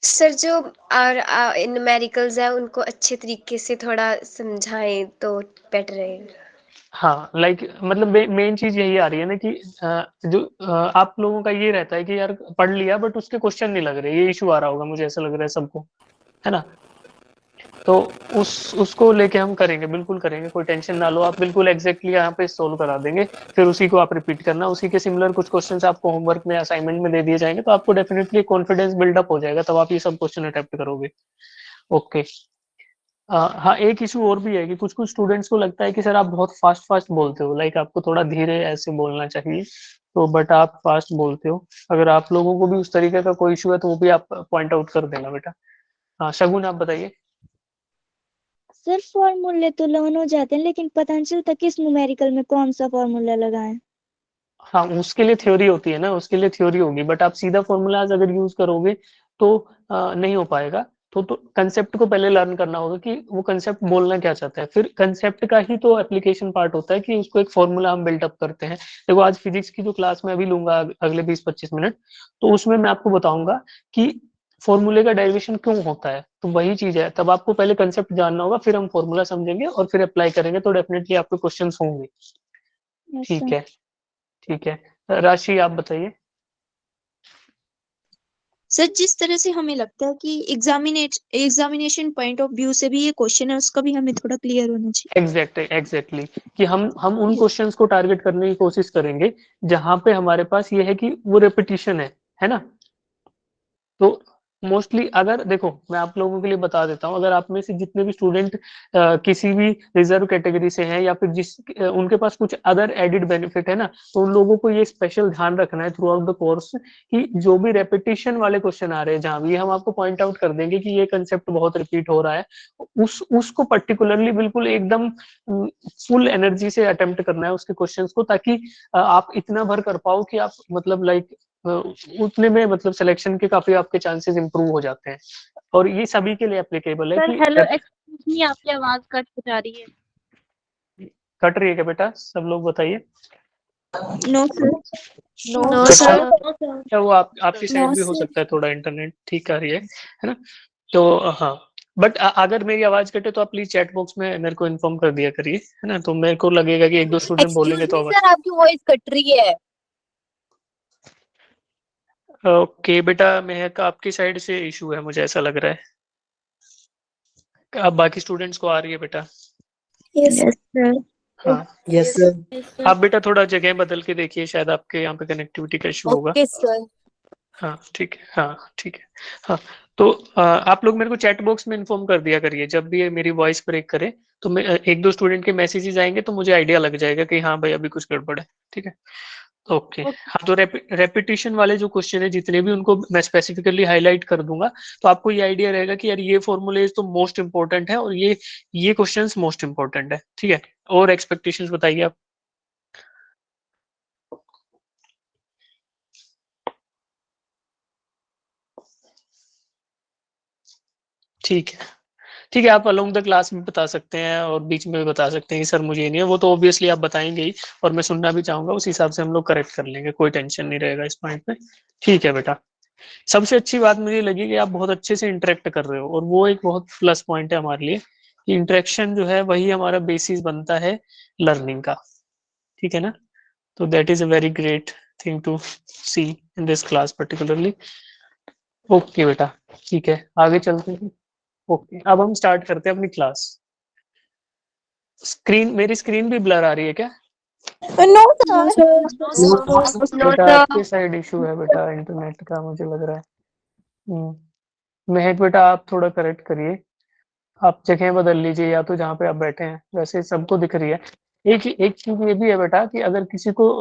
सर जो न्यूमेरिकल्स है उनको अच्छे तरीके से थोड़ा समझाएं तो बेटर रहेगा। हाँ लाइक मतलब मेन चीज यही आ रही है ना कि जो आप लोगों का ये रहता है कि यार पढ़ लिया बट उसके क्वेश्चन नहीं लग रहे, ये इशू आ रहा होगा, मुझे ऐसा लग रहा है सबको, है ना। तो उसको लेके हम करेंगे, बिल्कुल करेंगे, कोई टेंशन ना लो आप, बिल्कुल एग्जैक्टली यहाँ पे सोल्व करा देंगे। फिर उसी को आप रिपीट करना, उसी के सिमिलर कुछ क्वेश्चंस आपको होमवर्क में असाइनमेंट में दे दिए जाएंगे, तो आपको डेफिनेटली कॉन्फिडेंस बिल्डअप हो जाएगा, तब आप ये सब क्वेश्चन अटेम्प्ट करोगे। ओके हाँ, एक इशू और भी है कि कुछ-कुछ स्टूडेंट्स को लगता है कि सर आप बहुत फास्ट-फास्ट बोलते हो, लाइक आपको थोड़ा धीरे ऐसे बोलना चाहिए, तो बट आप फास्ट बोलते हो। अगर आप लोगों को भी उस तरीके का कोई इशू है तो वो भी आप पॉइंट आउट कर देना बेटा। हाँ, शगुन आप बताइए? सर फॉर्मूले तो लर्न हो जाते हैं लेकिन पता नहीं चलता किस न्यूमेरिकल में कौन सा फॉर्मूला लगाएं। हाँ, उसके लिए थ्योरी होती है ना, उसके लिए थ्योरी होगी, बट आप सीधा फ़ॉर्मूलाज़ अगर यूज़ करोगे तो नहीं हो पाएगा। तो कांसेप्ट को पहले लर्न करना होगा कि वो कांसेप्ट बोलना क्या चाहता है, फिर कांसेप्ट का ही तो एप्लीकेशन पार्ट होता है कि उसको एक फ़ॉर्मूला हम बिल्ट अप करते हैं। देखो आज फिज़िक्स की जो क्लास मैं अभी लूँगा अगले 20-25 मिनट, तो उसमें मैं आपको बताऊँगा कि फ़ॉर्मूले का डेरिवेशन क्यों होता है, तो वही चीज़ है। तब आपको पहले कांसेप्ट जानना होगा, फिर हम फ़ॉर्मूला समझेंगे और फिर अप्लाई करेंगे, तो डेफिनिटली आपके क्वेश्चन्स होंगे। यस ठीक सर। है, ठीक है। राशि आप बताइए? सर जिस तरह से हमें लगता है कि एग्जामिनेशन पॉइंट ऑफ व्यू से भी ये क्वेश्चन है, उसका भी हमें थोड़ा क्लियर होना चाहिए। एग्जैक्टली कि हम उन क्वेश्चंस को टारगेट करने की कोशिश करेंगे जहां पे हमारे पास ये है कि वो रेपिटेशन है ना? तो मोस्टली अगर देखो मैं आप लोगों के लिए बता देता हूँ, अगर आप में से जितने भी स्टूडेंट किसी भी रिजर्व कैटेगरी से हैं या फिर उनके पास कुछ अदर एडिड बेनिफिट है ना, तो उन लोगों को ये स्पेशल ध्यान रखना है थ्रू आउट द कोर्स कि जो भी रेपिटेशन वाले क्वेश्चन आ रहे हैं जहां भी हम आपको पॉइंट आउट कर देंगे कि ये कंसेप्ट बहुत रिपीट हो रहा है, उसको पर्टिकुलरली बिल्कुल एकदम फुल एनर्जी से अटेम्प्ट करना है उसके क्वेश्चंस को, ताकि आप इतना भर कर पाओ कि आप मतलब लाइक उतने में मतलब सिलेक्शन के काफी आपके चांसेस इंप्रूव हो जाते हैं। और ये सभी के लिए एप्लीकेबल है सर कि हेलो, एक्सक्यूज मी, आपकी आवाज कट हो जा रही है। कट रही है क्या बेटा? सब लोग बताइए। No sir. नो अच्छा सर। अच्छा, वो आपकी साइड भी हो सकता है थोड़ा इंटरनेट ठीक आ रही है ना? तो हाँ, बट अगर मेरी आवाज कटे तो आप प्लीज चैट बॉक्स में मेरे को इन्फॉर्म कर दिया करिए, है ना? तो मेरे को लगेगा कि एक दो स्टूडेंट बोलेंगे एक्सक्यूज तो मी सर, आपकी वॉइस कट रही है। ओके बेटा, महक आपकी साइड से इशू है मुझे ऐसा लग रहा है। अब बाकी स्टूडेंट्स को आ रही है बेटा? Yes sir. हाँ, यस सर। आप बेटा थोड़ा जगह बदल के देखिए, शायद आपके यहाँ पे कनेक्टिविटी का इशू होगा। Okay sir. हाँ ठीक है, हाँ ठीक है। हाँ, तो आप लोग मेरे को चैट बॉक्स में इन्फॉर्म कर दिया करिए जब भी ये मेरी वॉइस ब्रेक करे, तो मैं एक दो स्टूडेंट के मैसेजेस आएंगे तो मुझे आइडिया लग जाएगा कि हाँ भाई अभी कुछ गड़बड़ है। ठीक है, ओके। हाँ, तो रेपिटेशन वाले जो क्वेश्चन है जितने भी, उनको मैं स्पेसिफिकली हाईलाइट कर दूंगा, तो आपको ये आइडिया रहेगा कि यार ये फॉर्मूलेज तो मोस्ट इंपॉर्टेंट है और ये क्वेश्चंस मोस्ट इंपॉर्टेंट है। ठीक है, और एक्सपेक्टेशंस बताइए आप? ठीक है, ठीक है, आप अलोंग द क्लास में बता सकते हैं और बीच में भी बता सकते हैं कि सर मुझे ये नहीं है, वो तो ऑब्वियसली आप बताएंगे ही और मैं सुनना भी चाहूंगा, उस हिसाब से हम लोग करेक्ट कर लेंगे, कोई टेंशन नहीं रहेगा इस पॉइंट पे। ठीक है बेटा, सबसे अच्छी बात मुझे लगी कि आप बहुत अच्छे से इंटरेक्ट कर रहे हो और वो एक बहुत प्लस पॉइंट है हमारे लिए कि इंटरेक्शन जो है वही हमारा बेसिस बनता है लर्निंग का। ठीक है ना? तो that is a very great thing to see in this class particularly. Okay बेटा, ठीक है, आगे चलते हैं। ओके, अब हम स्टार्ट करते हैं अपनी क्लास। मेरी स्क्रीन भी ब्लर आ रही है क्या? नो बेटा आपके साइड इशू है बेटा इंटरनेट का, मुझे लग रहा है। महक बेटा आप थोड़ा करेक्ट करिए, आप जगह बदल लीजिए या तो जहाँ पे आप बैठे हैं, वैसे सबको दिख रही है। एक चीज ये भी है बेटा कि अगर किसी को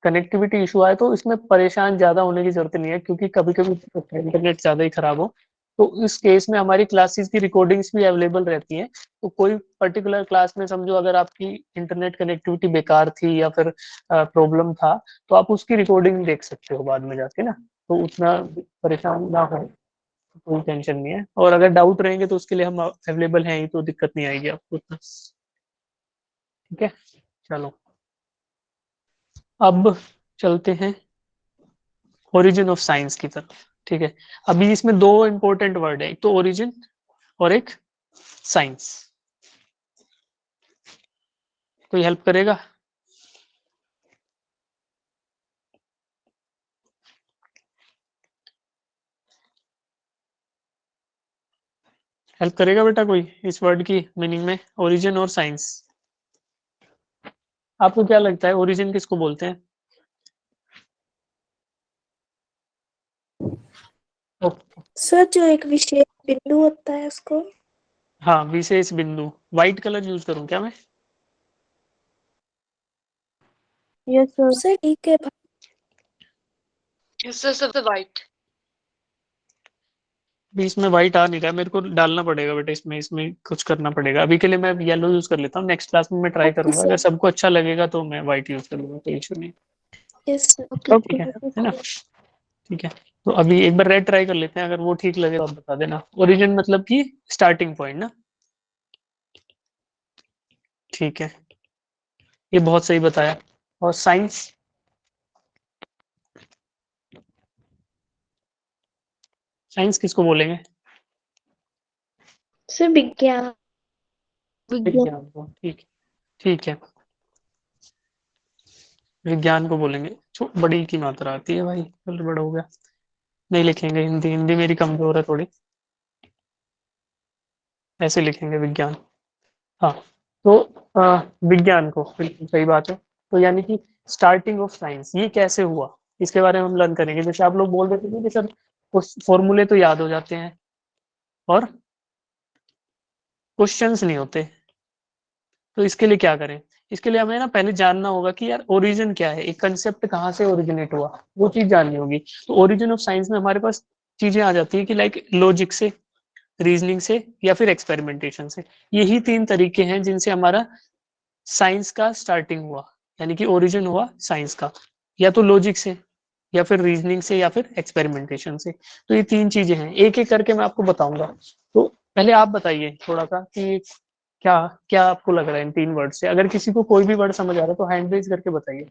कनेक्टिविटी इशू आए तो इसमें परेशान ज्यादा होने की जरूरत नहीं है, क्योंकि कभी कभी इंटरनेट ज्यादा ही खराब हो तो इस केस में हमारी क्लासेस की रिकॉर्डिंग्स भी अवेलेबल रहती हैं। तो कोई पर्टिकुलर क्लास में समझो अगर आपकी इंटरनेट कनेक्टिविटी बेकार थी या फिर प्रॉब्लम था, तो आप उसकी रिकॉर्डिंग देख सकते हो बाद में जाके ना, तो उतना परेशान ना हो, कोई टेंशन नहीं है। और अगर डाउट रहेंगे तो उसके लिए हम अवेलेबल हैं ही, तो दिक्कत नहीं आएगी आपको उतना। ठीक है, चलो अब चलते हैं ओरिजिन ऑफ साइंस की तरफ। ठीक है, अभी इसमें दो इंपॉर्टेंट वर्ड है, एक तो ओरिजिन और एक साइंस। कोई हेल्प करेगा? हेल्प करेगा बेटा कोई इस वर्ड की मीनिंग में, ओरिजिन और साइंस? आपको क्या लगता है ओरिजिन किसको बोलते हैं? ओके, सर जो एक विशेष बिंदु होता है उसको। हाँ, विशेष बिंदु। व्हाइट कलर यूज करूं क्या मैं? यस सर ठीक है। Yes, sir, white. भी इसमें व्हाइट आ नहीं रहा, मेरे को डालना पड़ेगा बेटा, इसमें कुछ करना पड़ेगा। अभी के लिए मैं येलो यूज कर लेता हूँ, नेक्स्ट क्लास में मैं ट्राई ओके करूंगा, अगर सर। सबको अच्छा लगेगा तो मैं व्हाइट यूज कर लूंगा, कोई इशू नहीं। यस सर ओके ठीक है ना? ठीक है, तो अभी एक बार रेड ट्राई कर लेते हैं, अगर वो ठीक लगे तो आप बता देना। ओरिजिन मतलब कि स्टार्टिंग पॉइंट ना? ठीक है, ये बहुत सही बताया। और साइंस? साइंस किसको बोलेंगे? सर विज्ञान। विज्ञान को, ठीक। ठीक है, विज्ञान को बोलेंगे। बड़ी की मात्रा आती है भाई, गड़बड़ हो गया। नहीं लिखेंगे हिंदी, हिंदी मेरी कमजोर है थोड़ी, ऐसे लिखेंगे विज्ञान। हाँ, तो विज्ञान को, बिल्कुल सही बात है। तो यानी कि स्टार्टिंग ऑफ साइंस ये कैसे हुआ, इसके बारे में हम लर्न करेंगे। जैसे आप लोग बोल देते थे कि सर फॉर्मूले तो याद हो जाते हैं और क्वेश्चंस नहीं होते, तो इसके लिए क्या करें? इसके लिए हमें ना पहले जानना होगा कि यार ओरिजिन क्या है, एक कंसेप्ट कहाँ से ओरिजिनेट हुआ, वो चीज जाननी होगी। तो ओरिजिन ऑफ साइंस में हमारे पास चीजें आ जाती है कि लाइक लॉजिक से, रीजनिंग से, या फिर एक्सपेरिमेंटेशन से। यही 3 तरीके हैं जिनसे हमारा साइंस का स्टार्टिंग हुआ, यानी कि ओरिजिन हुआ साइंस का, या तो लॉजिक से, या फिर रीजनिंग से, या फिर एक्सपेरिमेंटेशन से। तो ये 3 चीजें हैं, एक एक करके मैं आपको बताऊंगा। तो पहले आप बताइए थोड़ा सा कि क्या क्या आपको लग रहा है इन 3 वर्ड से। अगर किसी को कोई भी वर्ड समझ आ रहा है तो हैंड रेज करके बताइए।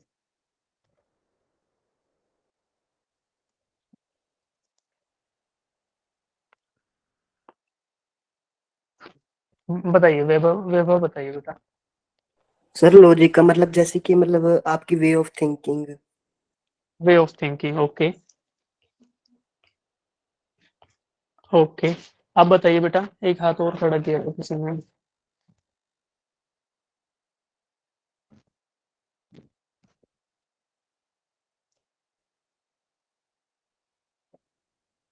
बताइए वैभव, वैभव बताइए बेटा। सर लॉजिक का मतलब जैसे कि मतलब आपकी way of thinking. Way of thinking, okay. Okay, आप बताइए बेटा, एक हाथ और खड़ा किया था किसी ने।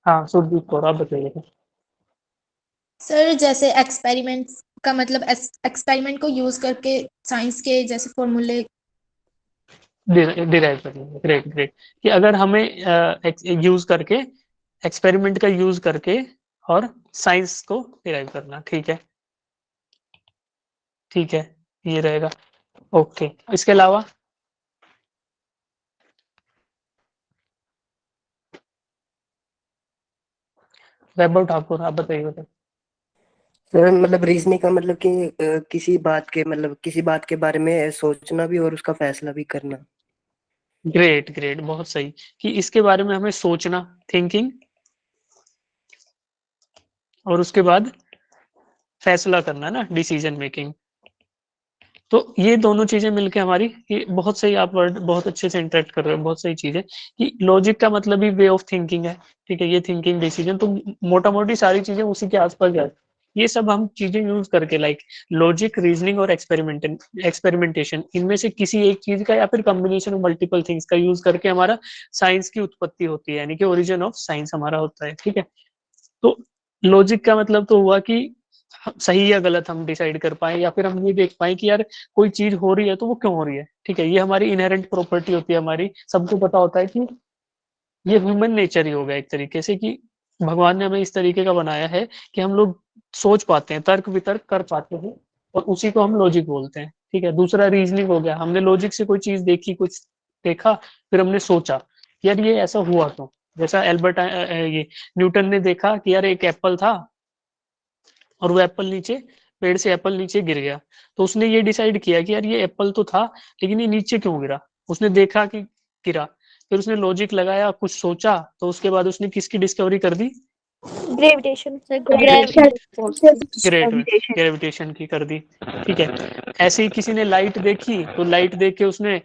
हाँ, सुरजीत कौर, आप बताइए। सर जैसे एक्सपेरिमेंट का मतलब एक्सपेरिमेंट को यूज करके साइंस के जैसे फॉर्मूले। डिराइव करेंगे, ग्रेट ग्रेट। कि अगर हमें यूज करके, एक्सपेरिमेंट का यूज करके और साइंस को डिराइव करना, ठीक है। ठीक है, ये रहेगा। ओके, इसके अलावा वैभव ठाकुर, आप बताइए बेटा। सर मतलब रीजनिंग का मतलब कि किसी बात के बारे में सोचना भी और उसका फैसला भी करना। ग्रेट ग्रेट, बहुत सही। कि इसके बारे में हमें सोचना, थिंकिंग, और उसके बाद फैसला करना ना, डिसीजन मेकिंग। तो ये दोनों चीजें मिलके हमारी, ये बहुत सही, आप वर्ड बहुत अच्छे से इंटरेक्ट कर रहे हो, बहुत सही चीज है। कि लॉजिक का मतलब ही वे ऑफ थिंकिंग है, ठीक है। ये थिंकिंग, डिसीजन, तो मोटा मोटी सारी चीजें उसी के आसपास जाती। ये सब हम चीजें यूज करके, लाइक लॉजिक, रीजनिंग और एक्सपेरिमेंटेशन, इनमें से किसी एक चीज का या फिर कॉम्बिनेशन ऑफ मल्टीपल थिंग्स का यूज करके हमारा साइंस की उत्पत्ति होती है, यानी कि ओरिजिन ऑफ साइंस हमारा होता है, ठीक है। तो लॉजिक का मतलब तो हुआ कि सही या गलत हम डिसाइड कर पाए, या फिर हम ये देख पाए कि यार कोई चीज हो रही है तो वो क्यों हो रही है, ठीक है। ये हमारी इनहेरेंट प्रॉपर्टी होती है, हमारी सबको पता होता है कि ये ह्यूमन नेचर ही हो गया एक तरीके से, कि भगवान ने हमें इस तरीके का बनाया है कि हम लोग सोच पाते हैं, तर्क वितर्क कर पाते हैं, और उसी को हम लॉजिक बोलते हैं, ठीक है। दूसरा रीजनिंग हो गया, हमने लॉजिक से कोई चीज देखी, कुछ देखा, फिर हमने सोचा कि यार ये ऐसा हुआ तो, जैसा एल्बर्ट ये न्यूटन ने देखा कि यार एक एप्पल था और वो एप्पल नीचे, पेड़ से एप्पल नीचे गिर गया, तो उसने ये डिसाइड किया कि यार ये एप्पल तो था, लेकिन ये नीचे क्यों गिरा। उसने देखा कि गिरा, फिर उसने लॉजिक लगाया, कुछ सोचा, तो उसके बाद उसने किसकी डिस्कवरी कर दी? ग्रेविटेशन। ग्रेट, ग्रेविटेशन की कर दी, ठीक है। ऐसे ही किसी ने लाइट देखी, तो लाइट देख के उसने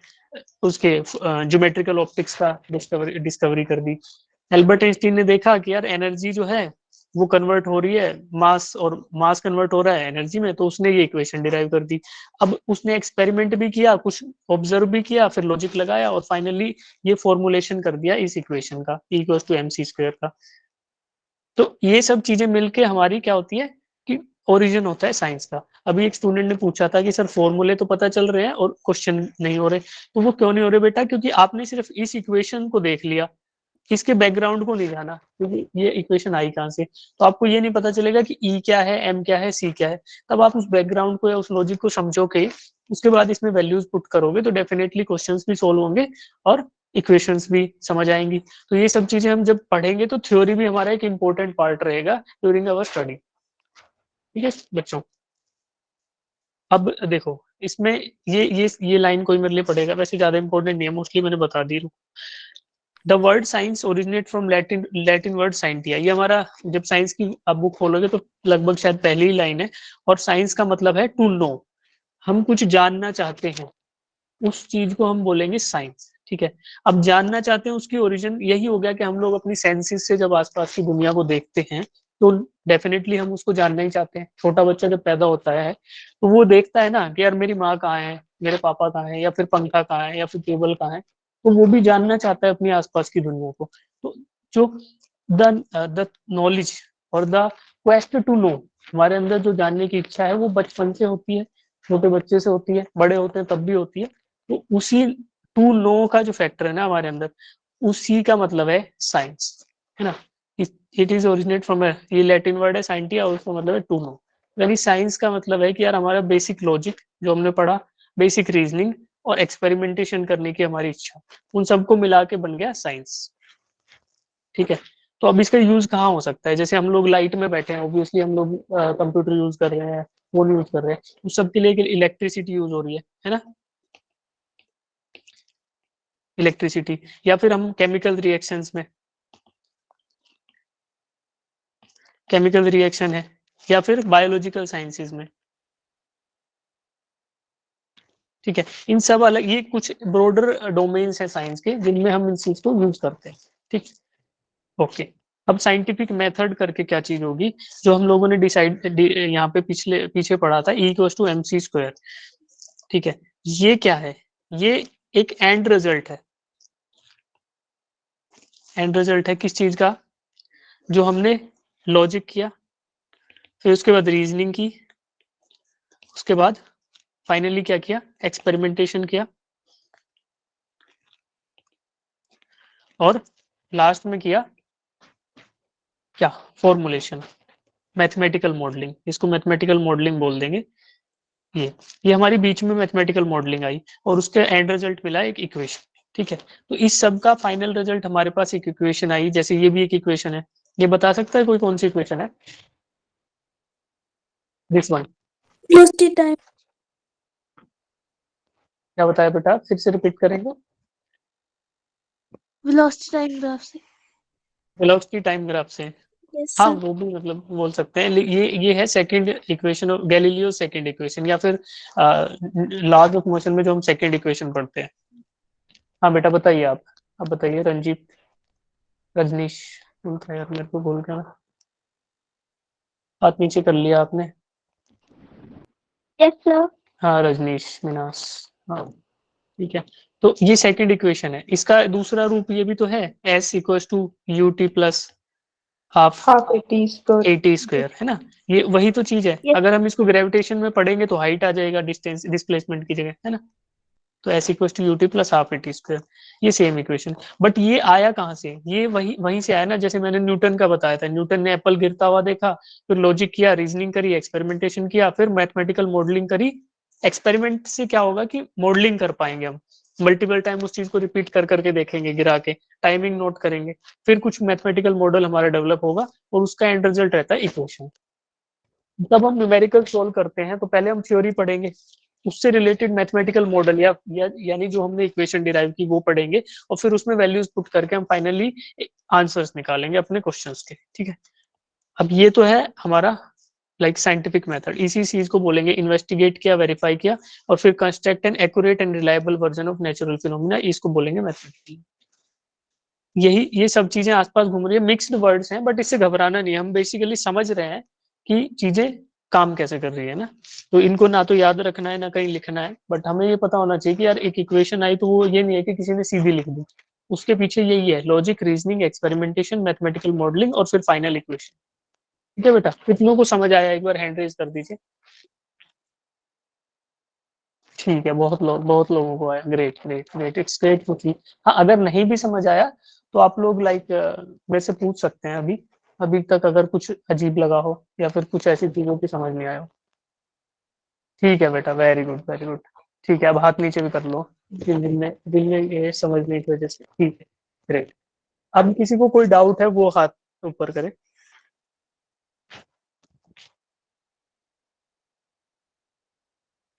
उसके ज्योमेट्रिकल ऑप्टिक्स का डिस्कवरी कर दी। एल्बर्ट आइंस्टीन ने देखा कि यार एनर्जी जो है वो कन्वर्ट हो रही है, मास, और मास कन्वर्ट हो रहा है एनर्जी में, तो उसने ये इक्वेशन डिराइव कर दी। अब उसने एक्सपेरिमेंट भी किया, कुछ ऑब्जर्व भी किया, फिर लॉजिक लगाया, और फाइनली ये फॉर्मुलेशन कर दिया इस इक्वेशन का, E = mc² का। तो ये सब चीजें मिलके हमारी क्या होती है कि ओरिजिन होता है साइंस का। अभी एक स्टूडेंट ने पूछा था कि सर फॉर्मूले तो पता चल रहे हैं और क्वेश्चन नहीं हो रहे, तो वो क्यों नहीं हो रहे बेटा? क्योंकि आपने सिर्फ इस इक्वेशन को देख लिया, इसके बैकग्राउंड को नहीं जाना, क्योंकि ये इक्वेशन आई कहाँ से, तो आपको ये नहीं पता चलेगा कि ई क्या है, एम क्या है, सी क्या है। तब आप उस बैकग्राउंड को या उस लॉजिक को समझोगे, उसके बाद इसमें वैल्यूज पुट करोगे तो डेफिनेटली क्वेश्चंस भी सोल्व होंगे और इक्वेशंस भी समझ आएंगी। तो ये सब चीजें हम जब पढ़ेंगे तो थ्योरी भी हमारा एक इंपॉर्टेंट पार्ट रहेगा ड्यूरिंग अवर स्टडी। ठीक है बच्चों, अब देखो इसमें ये लाइन कोई मेरे लिए पढ़ेगा, वैसे ज्यादा इंपॉर्टेंट नहीं है, मोस्टली मैंने बता दी। The word science originate from Latin word scientia. ये हमारा जब साइंस की आप बुक खोलोगे तो लगभग शायद पहली ही लाइन है, और साइंस का मतलब है टू नो। हम कुछ जानना चाहते हैं, उस चीज को हम बोलेंगे साइंस। ठीक है, अब जानना चाहते हैं उसकी ओरिजिन यही हो गया कि हम लोग अपनी सेंसेस से जब आसपास की दुनिया को देखते हैं तो डेफिनेटली हम उसको जानना ही चाहते हैं। छोटा बच्चा जब पैदा होता है तो वो देखता है ना कि यार मेरी माँ कहाँ है, मेरे पापा कहाँ है, या फिर पंखा कहाँ है, या फिर टेबल कहाँ है, तो वो भी जानना चाहता है अपनी आसपास की दुनिया को। तो जो द नॉलेज और द क्वेस्ट टू नो, हमारे अंदर जो जानने की इच्छा है वो बचपन से होती है, छोटे बच्चे से होती है, बड़े होते हैं तब भी होती है। तो उसी टू नो का जो फैक्टर है ना हमारे अंदर, उसी का मतलब है साइंस, है ना। इट इज ओरिजिनेट फ्रॉम, ये लैटिन वर्ड है साइंटिया, और उसका मतलब है टू नो। यानी साइंस का मतलब है कि यार हमारा बेसिक लॉजिक जो हमने पढ़ा, बेसिक रीजनिंग और एक्सपेरिमेंटेशन करने की हमारी इच्छा, उन सबको मिला के बन गया साइंस। ठीक है, तो अब इसका यूज कहाँ हो सकता है? जैसे हम लोग लाइट में बैठे हैं, ऑब्वियसली हम लोग कंप्यूटर यूज कर रहे हैं, फोन यूज कर रहे हैं, उस सब के लिए इलेक्ट्रिसिटी यूज हो रही है ना, इलेक्ट्रिसिटी। या फिर हम केमिकल रिएक्शंस में, केमिकल रिएक्शन है, या फिर बायोलॉजिकल साइंसेज में। ठीक है, इन सब अलग, ये कुछ ब्रॉडर डोमेन्स हैं साइंस के जिनमें हम इन चीज को यूज करते हैं। ठीक, ओके। अब साइंटिफिक मेथड करके क्या चीज होगी, जो हम लोगों ने डिसाइड यहाँ पे पीछे पढ़ा था, E=mc²। ठीक है, ये क्या है? ये एक एंड रिजल्ट है। एंड रिजल्ट है किस चीज का? जो हमने लॉजिक किया, फिर उसके बाद रीजनिंग की, उसके बाद फाइनली क्या किया? एक्सपेरिमेंटेशन किया, और लास्ट में किया क्या? Formulation, mathematical modelling. इसको मैथमेटिकल मॉडलिंग बोल देंगे। ये हमारी बीच में मैथमेटिकल मॉडलिंग आई और उसके एंड रिजल्ट मिला एक इक्वेशन। ठीक है, तो इस सब का फाइनल रिजल्ट हमारे पास एक इक्वेशन आई। जैसे ये भी एक इक्वेशन है, ये बता सकता है कोई कौन सी इक्वेशन है? This one. Velocity time. क्या बताया बेटा, फिर से रिपीट करेंगे? वेलोसिटी टाइम ग्राफ से। वेलोसिटी टाइम ग्राफ से, यस हाँ सर। वो भी मतलब बोल सकते हैं। ये है second equation, Galileo second equation, या फिर लॉज ऑफ मोशन में जो हम सेकंड इक्वेशन पढ़ते हैं। हाँ बेटा बताइए, आप बताइए। रंजीत, रजनीश, यार मेरे को भूल गया, हाथ नीचे कर लिया आपने। Yes sir. हाँ रजनीश, मिनास, हाँ ठीक है। तो ये सेकंड इक्वेशन है। इसका दूसरा रूप ये भी तो है, S=ut plus half AT square, है ना। ये वही तो चीज है। Yes. अगर हम इसको ग्रेविटेशन में पढ़ेंगे तो हाइट आ जाएगा डिस्टेंस डिस्प्लेसमेंट की जगह, है ना। तो S=ut plus half AT square, ये सेम इक्वेशन। बट ये आया कहाँ से? ये वहीं से आया ना, जैसे मैंने न्यूटन का बताया था। न्यूटन ने एप्पल गिरता हुआ देखा, फिर लॉजिक किया, रीजनिंग करी, एक्सपेरिमेंटेशन किया, फिर मैथमेटिकल मॉडलिंग करी। एक्सपेरिमेंट से क्या होगा कि मॉडलिंग कर पाएंगे हम, मल्टीपल टाइम उस चीज को रिपीट कर करके देखेंगे, गिरा के टाइमिंग नोट करेंगे, फिर कुछ मैथमेटिकल मॉडल हमारा डेवलप होगा और उसका एंड रिजल्ट रहता है इक्वेशन। तब हम न्यूमेरिकल सोल्व करते हैं तो पहले हम थ्योरी पढ़ेंगे, उससे रिलेटेड मैथमेटिकल मॉडल यानी जो हमने इक्वेशन डिराइव की वो पढ़ेंगे, और फिर उसमें वैल्यूज पुट करके हम फाइनली आंसर्स निकालेंगे अपने क्वेश्चंस के। ठीक है, अब ये तो है हमारा लाइक साइंटिफिक मेथड। इसी चीज को बोलेंगे इन्वेस्टिगेट किया, वेरीफाई किया, और फिर construct an accurate and reliable version of natural phenomena, इसको बोलेंगे मैथमेटिकल। ये सब चीजें आसपास घूम रही है, मिक्स्ड वर्ड्स हैं, बट इससे घबराना नहीं है। हम बेसिकली समझ रहे हैं कि चीजें काम कैसे कर रही है ना। तो इनको ना तो याद रखना है ना कहीं लिखना है, बट हमें ये पता होना चाहिए कि यार एक इक्वेशन आई तो वो ये नहीं है कि किसी ने सीधी लिख दी, उसके पीछे यही है logic, reasoning, experimentation, mathematical modelling और फिर फाइनल इक्वेशन। ठीक है बेटा, कितनों को समझ आया एक बार हैंड रेज कर दीजिए। ठीक है, बहुत लोगों को आया। Great great great, it's great to see. हाँ, अगर नहीं भी समझ आया तो आप लोग लाइक मेरे से पूछ सकते हैं अभी अभी तक, अगर कुछ अजीब लगा हो या फिर कुछ ऐसी चीजों की समझ नहीं आया हो। ठीक है बेटा, वेरी गुड वेरी गुड। ठीक है, अब हाथ नीचे भी कर लो जिनमें ये समझने की वजह से। ठीक है, ग्रेट। अब किसी को कोई डाउट है वो हाथ ऊपर करे।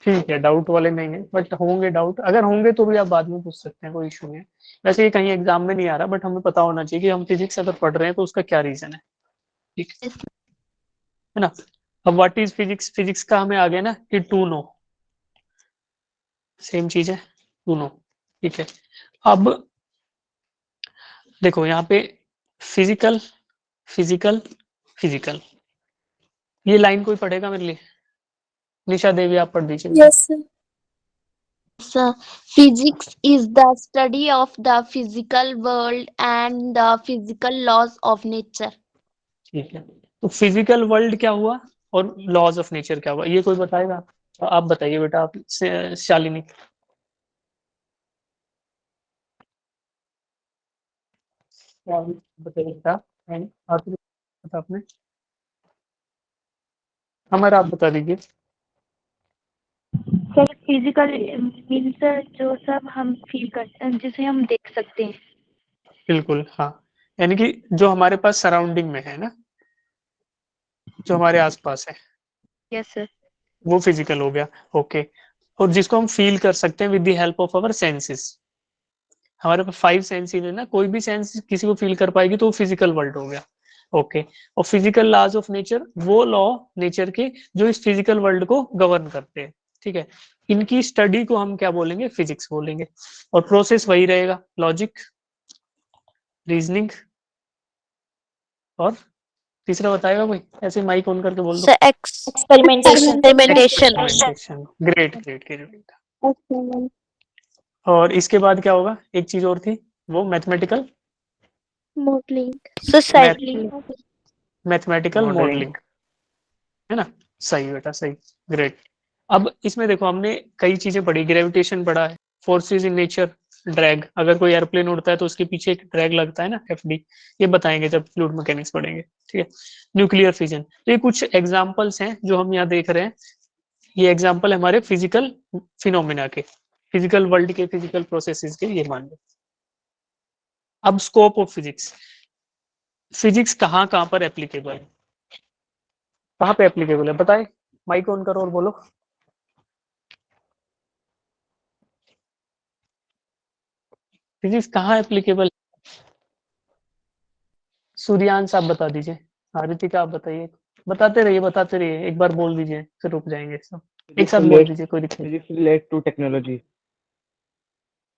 ठीक है, डाउट वाले नहीं है, बट होंगे डाउट, अगर होंगे तो भी आप बाद में पूछ सकते हैं, कोई इशू नहीं है। वैसे ये कहीं एग्जाम में नहीं आ रहा, बट हमें पता होना चाहिए कि हम फिजिक्स अगर पढ़ रहे हैं तो उसका क्या रीजन है। ठीक है ना। अब व्हाट इज फिजिक्स, फिजिक्स का हमें आ गया ना कि टू नो, सेम चीज है, टू नो। ठीक है, अब देखो यहाँ पे फिजिकल फिजिकल फिजिकल, ये लाइन कोई पढ़ेगा मेरे लिए? निशा देवी आप पढ़ दीजिए। Yes sir. So, physics is the study of the physical world and the physical laws of nature. ठीक है, तो फिजिकल वर्ल्ड क्या हुआ और लॉज ऑफ नेचर क्या हुआ, ये कोई बताएगा? आप बताइए बेटा, आप शालिनी। बताइए बेटा, आपने हमारा आप बता दीजिए। सर फिजिकल मीन्स जो सब हम फील करते हैं, जिसे हम देख सकते हैं। बिल्कुल हाँ, यानी कि जो हमारे पास सराउंडिंग में है ना, जो हमारे आसपास है, यस सर। वो फिजिकल हो गया। ओके, और जिसको हम फील कर सकते हैं with the help of our senses. हमारे पास 5 सेंसेस है ना, कोई भी सेंस किसी को फील कर पाएगी तो वो फिजिकल वर्ल्ड हो गया। ओके, और फिजिकल लॉज ऑफ नेचर, वो लॉ नेचर के जो इस फिजिकल वर्ल्ड को गवर्न करते हैं। ठीक है, इनकी स्टडी को हम क्या बोलेंगे? फिजिक्स बोलेंगे। और प्रोसेस वही रहेगा, लॉजिक, रीजनिंग, और तीसरा बताएगा कोई? ऐसे माइक ऑन करके बोल दो। So, experimentation. Great great great. और इसके बाद क्या होगा? एक चीज और थी, वो मैथमेटिकल मॉडलिंग। मैथमेटिकल मॉडलिंग, है ना? सही बेटा, सही, ग्रेट। अब इसमें देखो हमने कई चीजें पढ़ी, ग्रेविटेशन पढ़ा है, फोर्सेस इन नेचर, ड्रैग, अगर कोई एयरप्लेन उड़ता है तो उसके पीछे एक ड्रैग लगता है ना, एफडी, ये बताएंगे जब फ्लूइड मैकेनिक्स पढ़ेंगे। ठीक है, न्यूक्लियर फिजन, तो ये कुछ एग्जांपल्स हैं जो हम यहाँ देख रहे हैं। ये एग्जांपल हमारे फिजिकल फिनोमिना के, फिजिकल वर्ल्ड के, फिजिकल प्रोसेसेस के, ये मान लो। अब स्कोप ऑफ फिजिक्स, फिजिक्स कहाँ कहाँ पर एप्लीकेबल है, कहाँ पे एप्लीकेबल है बताए? माइक ऑन करो और बोलो। फिजिक्स कहाँ एप्लीकेबल? सूर्यांश आप बता दीजिए। हाँ रितिका आप बताइए, बताते रहिए, एक बार बोल दीजिए फिर रुक जाएंगे सब, एक साथ बोल दीजिए, कोई दिक्कत नहीं। Physics relate to technology.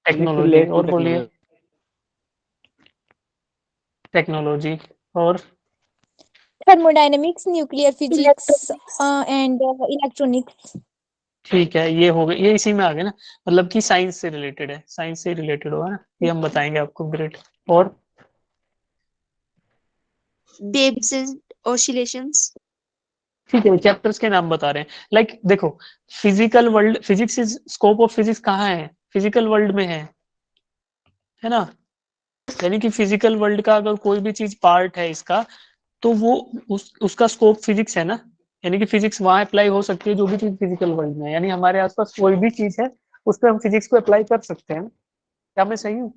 Technology, और बोलिए। टेक्नोलॉजी और thermodynamics, nuclear physics and electronics. ठीक है, ये हो गए, ये इसी में आ गए ना, मतलब कि साइंस से रिलेटेड है, साइंस से रिलेटेड होगा ना, ये हम बताएंगे आपको। ग्रेट। और वेव्स एंड ऑसिलेशंस। ठीक है, चैप्टर्स के नाम बता रहे हैं। लाइक देखो, physical world, physics is, scope of physics कहाँ है? फिजिकल वर्ल्ड में है ना? यानी कि फिजिकल वर्ल्ड का अगर कोई भी चीज पार्ट है इसका, तो वो उसका स्कोप फिजिक्स है ना, यानी कि फिजिक्स वहां अप्लाई हो सकती है जो भी चीज फिजिकल वर्ल्ड में है, यानी हमारे आसपास कोई भी चीज है उस पर हम फिजिक्स को अप्लाई कर सकते हैं। क्या मैं सही हूँ?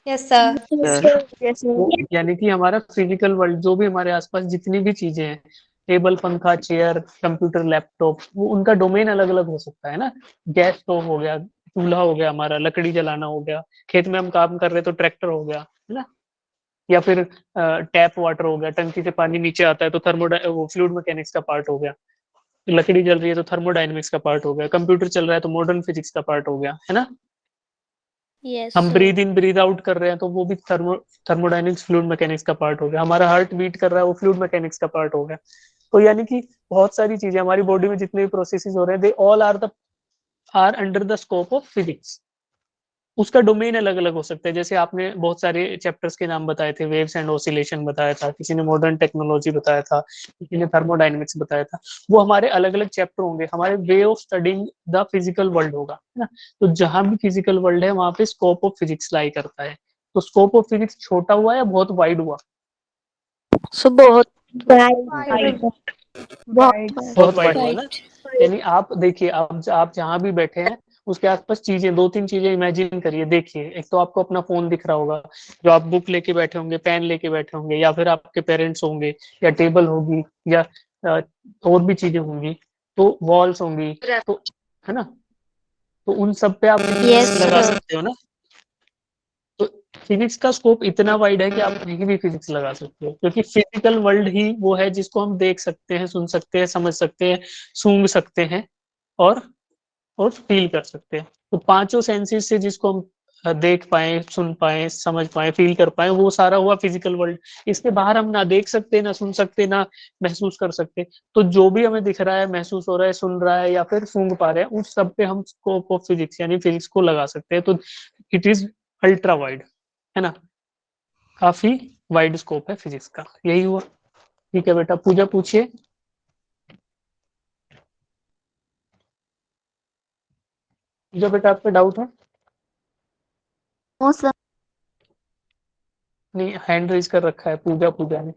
Yes sir. यानी कि हमारा फिजिकल वर्ल्ड, जो भी हमारे आसपास जितनी भी चीजें हैं, टेबल, पंखा, चेयर, कंप्यूटर, लैपटॉप, वो उनका डोमेन अलग अलग हो सकता है ना। गैस स्टोव हो गया, चूल्हा हो गया, हमारा लकड़ी जलाना हो गया, खेत में हम काम कर रहे तो ट्रैक्टर हो गया, है ना? या फिर टैप वाटर हो गया, टंकी से पानी नीचे आता है तो वो फ्लूइड मैकेनिक्स का पार्ट हो गया। लकड़ी जल रही है तो थर्मोडायनेमिक्स का पार्ट हो गया, कंप्यूटर चल रहा है तो मॉडर्न फिजिक्स का पार्ट हो गया, है ना? Yes, हम sir. Breathe in breathe out कर रहे हैं तो वो भी थर्मोडायनेमिक्स, फ्लूइड मैकेनिक्स का पार्ट हो गया। हमारा हार्ट बीट कर रहा है, वो फ्लूइड मैकेनिक्स का पार्ट हो गया। तो यानी कि बहुत सारी चीजें हमारी बॉडी में जितने भी प्रोसेसेस हो रहे हैं, they all are under the scope of physics. उसका डोमेन अलग अलग हो सकता है। जैसे आपने बहुत सारे चैप्टर्स के नाम बताए थे, वेव्स एंड ऑसिलेशन बताया था, किसी ने मॉडर्न टेक्नोलॉजी बताया था, किसी ने थर्मोडायनेमिक्स बताया था। वो हमारे अलग अलग चैप्टर होंगे, हमारे way of studying the physical world होगा, है ना। तो जहां भी फिजिकल वर्ल्ड है वहां पे स्कोप ऑफ फिजिक्स लाई करता है। तो स्कोप ऑफ फिजिक्स छोटा हुआ या बहुत वाइड हुआ? सो बहुत बहुत वाइड हुआ ना। यानी आप देखिए, आप जहां भी बैठे हैं उसके आसपास चीजें, दो तीन चीजें इमेजिन करिए। देखिए, एक तो आपको अपना फोन दिख रहा होगा, जो आप बुक लेके बैठे होंगे, पेन लेके बैठे होंगे, या फिर आपके पेरेंट्स होंगे, या टेबल होगी, या और भी चीजें होंगी, तो वॉल्स होंगी, तो है ना। तो उन सब पे आप लगा सकते हो ना। तो फिजिक्स का स्कोप इतना वाइड है कि आप कहीं भी फिजिक्स लगा सकते हो, क्योंकि फिजिकल वर्ल्ड ही वो है जिसको हम देख सकते हैं, सुन सकते हैं, समझ सकते हैं, सूंघ सकते हैं, और फील कर सकते हैं। तो पांचों सेंसेस से जिसको हम देख पाए, सुन पाए, समझ पाए, फील कर पाए, वो सारा हुआ फिजिकल वर्ल्ड। इसके बाहर हम ना देख सकते, ना सुन सकते, ना महसूस कर सकते। तो जो भी हमें दिख रहा है, महसूस हो रहा है, सुन रहा है, या फिर सूंघ पा रहे हैं, उस सब पे हम स्कोप ऑफ फिजिक्स यानी फिजिक्स को लगा सकते हैं। तो इट इज अल्ट्रा वाइड, है ना। काफी वाइड स्कोप है फिजिक्स का, यही हुआ। ठीक है बेटा, पूजा पूछिए। पूजा बेटा, आप पे डाउट है? नहीं, हैंड रेज कर रखा है पूजा ने।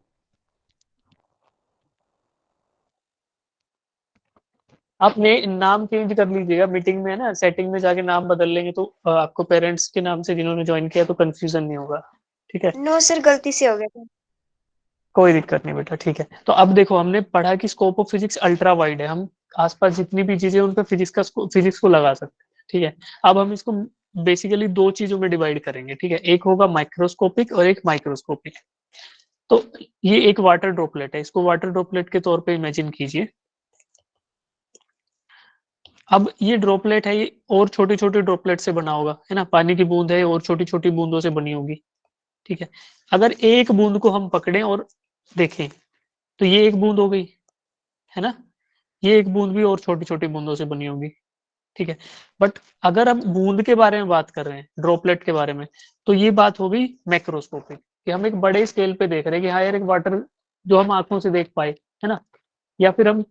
आपने नाम चेंज कर लीजिएगा मीटिंग में, है ना। सेटिंग में जाके नाम बदल लेंगे तो आपको पेरेंट्स के नाम से जिन्होंने ज्वाइन किया तो कंफ्यूजन नहीं होगा। ठीक है, नो सर, गलती से हो गया था। कोई दिक्कत नहीं बेटा। ठीक है, तो अब देखो, हमने पढ़ा कि scope of physics ultra wide है, हम आसपास जितनी भी चीजें उन पर फिजिक्स को लगा सकते हैं। ठीक है, अब हम इसको बेसिकली दो चीजों में डिवाइड करेंगे। ठीक है, एक होगा माइक्रोस्कोपिक और एक माइक्रोस्कोपिक। तो ये एक वाटर ड्रॉपलेट है, इसको वाटर ड्रॉपलेट के तौर पे इमेजिन कीजिए। अब ये ड्रॉपलेट है, ये और छोटे छोटे ड्रॉपलेट से बना होगा, है ना। पानी की बूंद है और छोटी छोटी बूंदों से बनी होगी। ठीक है, अगर एक बूंद को हम पकड़ें और देखें तो ये एक बूंद हो गई, है ना। ये एक बूंद भी और छोटी छोटी बूंदों से बनी होगी। ठीक है, बट अगर हम बूंद के बारे में बात कर रहे हैं, ड्रॉपलेट के बारे में, तो ये बात हो गई मैक्रोस्कोपिक, कि हम एक बड़े स्केल पे देख रहे हैं कि हाँ यार, एक वाटर जो हम आंखों से देख पाए, है ना, या फिर हम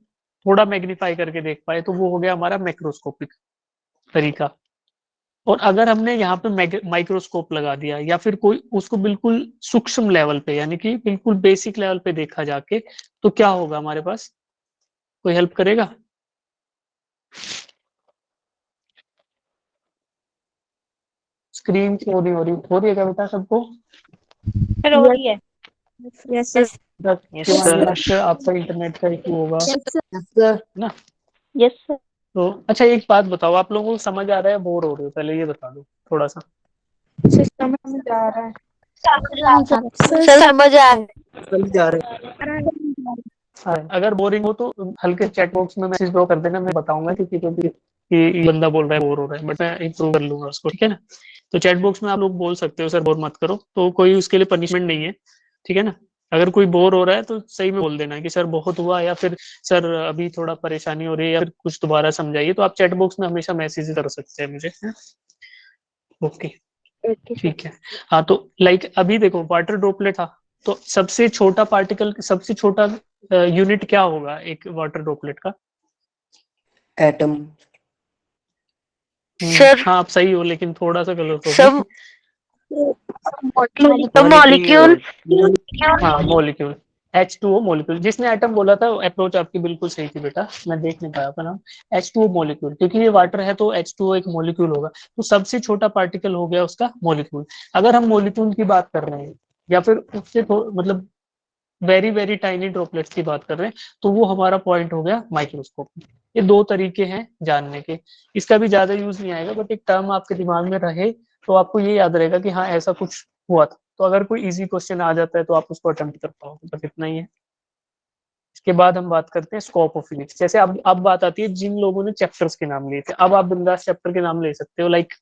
थोड़ा मैग्नीफाई करके देख पाए, तो वो हो गया हमारा मैक्रोस्कोपिक तरीका। और अगर हमने यहाँ पे माइक्रोस्कोप लगा दिया, या फिर कोई उसको बिल्कुल सूक्ष्म लेवल पे, यानी कि बिल्कुल बेसिक लेवल पे देखा जाके, तो क्या होगा हमारे पास? कोई हेल्प करेगा? स्क्रीन क्यों नहीं हो रही है क्या बेटा सबको? हो रही है। यस आपका इंटरनेट का इशू होगा ना। Yes sir. तो अच्छा, एक बात बताओ, आप लोगों को समझ आ रहा है, बोर हो रहे हो? पहले ये बता दो थोड़ा सा। समझ आ रहा है सर, समझ आ जा रहे अगर बोरिंग हो तो हल्के चैट बॉक्स में मैसेज ड्रॉ कर देना, मैं बताऊंगा कि ये बंदा बोल रहा है बोर हो रहा है, बट मैं इम्प्रूव कर लूंगा उसको। ठीक है ना। तो चैट बॉक्स में आप लोग बोल सकते हो सर बोर मत करो, तो कोई उसके लिए पनिशमेंट नहीं है। ठीक है ना। अगर कोई बोर हो रहा है तो सही में बोल देना कि सर बहुत हुआ, या फिर सर अभी थोड़ा परेशानी हो रही है, या फिर कुछ दोबारा समझाइए। तो आप चैट बॉक्स में हमेशा मैसेज कर सकते हैं मुझे। ओके, ठीक है। हाँ, तो लाइक अभी देखो, वाटर ड्रॉपलेट था, तो सबसे छोटा पार्टिकल, सबसे छोटा यूनिट क्या होगा एक वाटर ड्रॉपलेट का? एटम। सर, हाँ, आप सही हो, लेकिन थोड़ा सा गलत हो सब गई। मॉलिक्यूल। हाँ, मॉलिक्यूल, H2O मॉलिक्यूल। जिसने एटम बोला था, अप्रोच आपकी बिल्कुल सही थी बेटा, मैं देख नहीं पाया आपका नाम। H2O मॉलिक्यूल, क्योंकि ये वाटर है तो H2O एक मॉलिक्यूल होगा। तो सबसे छोटा पार्टिकल हो गया उसका मॉलिक्यूल। अगर हम मॉलिक्यूल की बात कर रहे हैं, या फिर उससे मतलब वेरी वेरी टाइनी ड्रॉपलेट्स की बात कर रहे हैं, तो वो हमारा पॉइंट हो गया माइक्रोस्कोप। ये दो तरीके हैं जानने के, इसका भी ज्यादा यूज नहीं आएगा, बट एक टर्म आपके दिमाग में रहे तो आपको ये याद रहेगा कि हाँ ऐसा कुछ हुआ था। तो अगर कोई इजी क्वेश्चन आ जाता है तो आप उसको अटेम्प्ट कर पाओगे, बस इतना ही है। इसके बाद हम बात करते हैं स्कोप ऑफ फिजिक्स। जैसे अब बात आती है जिन लोगों ने चैप्टर्स के नाम लिए थे, अब आप बिंदास चैप्टर के नाम ले सकते हो। लाइक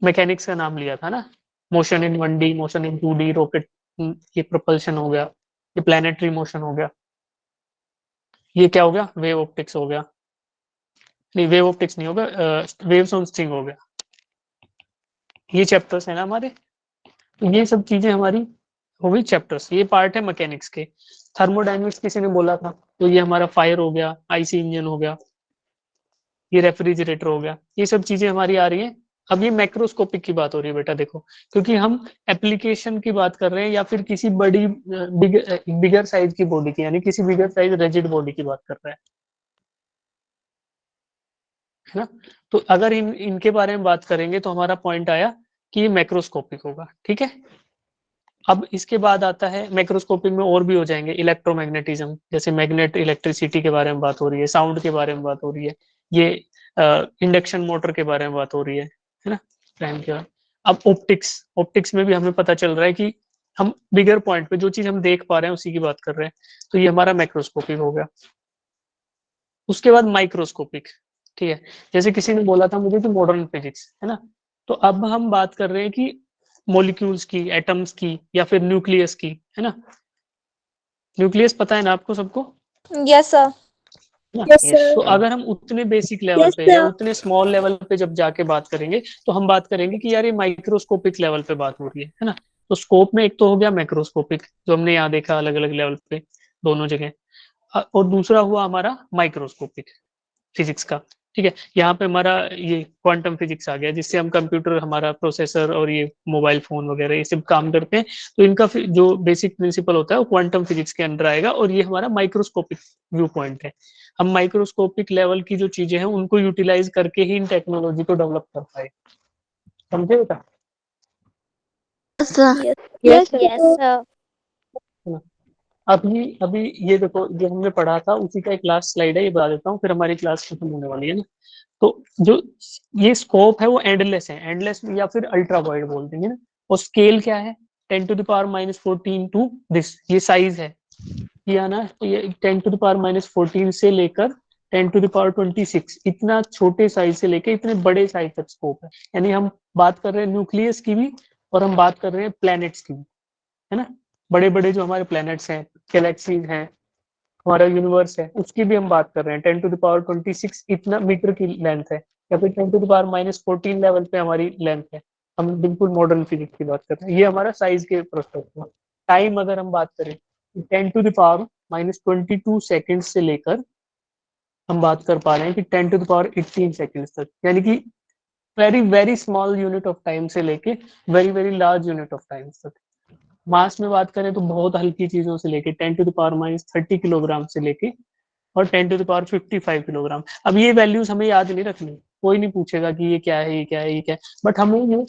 मैकेनिक्स का नाम लिया था ना, motion in 1D, motion in 2D, rocket, ये प्रोपल्शन हो गया, ये प्लानिटरी मोशन हो गया, ये क्या हो गया, वेव ऑप्टिक्स हो गया, नहीं वेव ऑप्टिक्स नहीं होगा, वेव्स ऑन स्ट्रिंग हो गया। ये चैप्टर्स है ना हमारे, ये सब चीजें हमारी हो गई चैप्टर्स। ये पार्ट है मैकेनिक्स के। थर्मोडायनेमिक्स किसी ने बोला था, तो ये हमारा फायर हो गया, आईसी इंजन हो गया, ये रेफ्रिजरेटर हो गया, ये सब चीजें हमारी आ रही हैं। अब ये मैक्रोस्कोपिक की बात हो रही है बेटा, देखो, क्योंकि हम एप्लीकेशन की बात कर रहे हैं या फिर किसी बड़ी बिगर साइज की बॉडी की, यानी किसी बिगर साइज रिजिड बॉडी की बात कर रहे हैं, है ना। तो अगर इनके बारे में बात करेंगे तो हमारा पॉइंट आया कि ये मैक्रोस्कोपिक होगा, ठीक है। अब इसके बाद आता है मैक्रोस्कोपिक में और भी हो जाएंगे, इलेक्ट्रोमैग्नेटिज्म, जैसे मैग्नेट इलेक्ट्रिसिटी के बारे में बात हो रही है, साउंड के बारे में बात हो रही है, ये इंडक्शन मोटर के बारे में बात हो रही है ना, टाइम के बाद। अब ऑप्टिक्स में भी हमें पता चल रहा है कि हम बिगर पॉइंट पे जो चीज हम देख पा रहे हैं उसी की बात कर रहे हैं, तो ये हमारा मैक्रोस्कोपिक हो गया। उसके बाद माइक्रोस्कोपिक, ठीक है। जैसे किसी ने बोला था मुझे कि मॉडर्न फिजिक्स, है ना, तो अब हम बात कर रहे हैं कि मॉलिक्यूल्स की, एटम्स की, या फिर न्यूक्लियस की, है ना। न्यूक्लियस पता है ना आपको सबको? Yes sir. Yes sir. तो अगर हम उतने बेसिक लेवल पे या उतने स्मॉल लेवल पे जब जाके बात करेंगे तो हम बात करेंगे कि यार ये माइक्रोस्कोपिक लेवल पे बात हो रही है ना। तो स्कोप में एक तो हो गया मैक्रोस्कोपिक, जो हमने यहाँ देखा अलग अलग लेवल पे दोनों जगह, और दूसरा हुआ हमारा माइक्रोस्कोपिक फिजिक्स का, ठीक है। यहाँ पे हमारा ये क्वांटम फिजिक्स आ गया, जिससे हम कंप्यूटर, हमारा प्रोसेसर और ये मोबाइल फोन वगैरह ये सब काम करते हैं। तो इनका जो बेसिक प्रिंसिपल होता है वो क्वांटम फिजिक्स के अंडर आएगा, और ये हमारा माइक्रोस्कोपिक व्यू पॉइंट है। हम माइक्रोस्कोपिक लेवल की जो चीजें हैं उनको यूटिलाइज करके ही इन टेक्नोलॉजी को डेवलप कर पाए, समझे बेटा? Yes sir. अभी ये देखो, जो हमने पढ़ा था उसी का एक लास्ट स्लाइड है, ये बता देता हूँ, फिर हमारी क्लास खत्म होने वाली है ना। तो जो ये स्कोप है वो एंडलेस है, एंडलेस या फिर अल्ट्रा वाइड बोल देंगे ना। और स्केल क्या है? 10⁻⁻14 टू दिस, ये साइज है, ये ना, ये 10⁻⁻14 से लेकर 10⁻26, इतना छोटे साइज से लेकर इतने बड़े साइज तक स्कोप है। यानी हम बात कर रहे हैं न्यूक्लियस की भी, और हम बात कर रहे हैं प्लैनेट्स की भी, है ना। बड़े बड़े जो हमारे प्लैनेट्स हैं, गैलेक्सीज हैं, हमारा यूनिवर्स है, उसकी भी हम बात कर रहे हैं। 10⁻26 इतना मीटर की लेंथ है, या फिर 10⁻⁻14 लेवल पे हमारी लेंथ है। हम बिल्कुल मॉडर्न फिजिक्स की बात कर रहे हैं, ये हमारा साइज के पर्सपेक्टिव। टाइम अगर हम बात करें, 10⁻⁻22 सेकेंड से लेकर हम बात कर पा रहे हैं कि 10⁻18 सेकेंड तक, यानी कि very very small unit of time से लेके very very large unit of time तक। मास में बात करें तो बहुत हल्की चीजों से लेके 10⁻30 किलोग्राम से लेके और 10⁻55 किलोग्राम। अब ये वैल्यूज हमें याद नहीं रखनी, कोई नहीं पूछेगा कि ये क्या है, ये क्या है, ये क्या है, बट हमें ये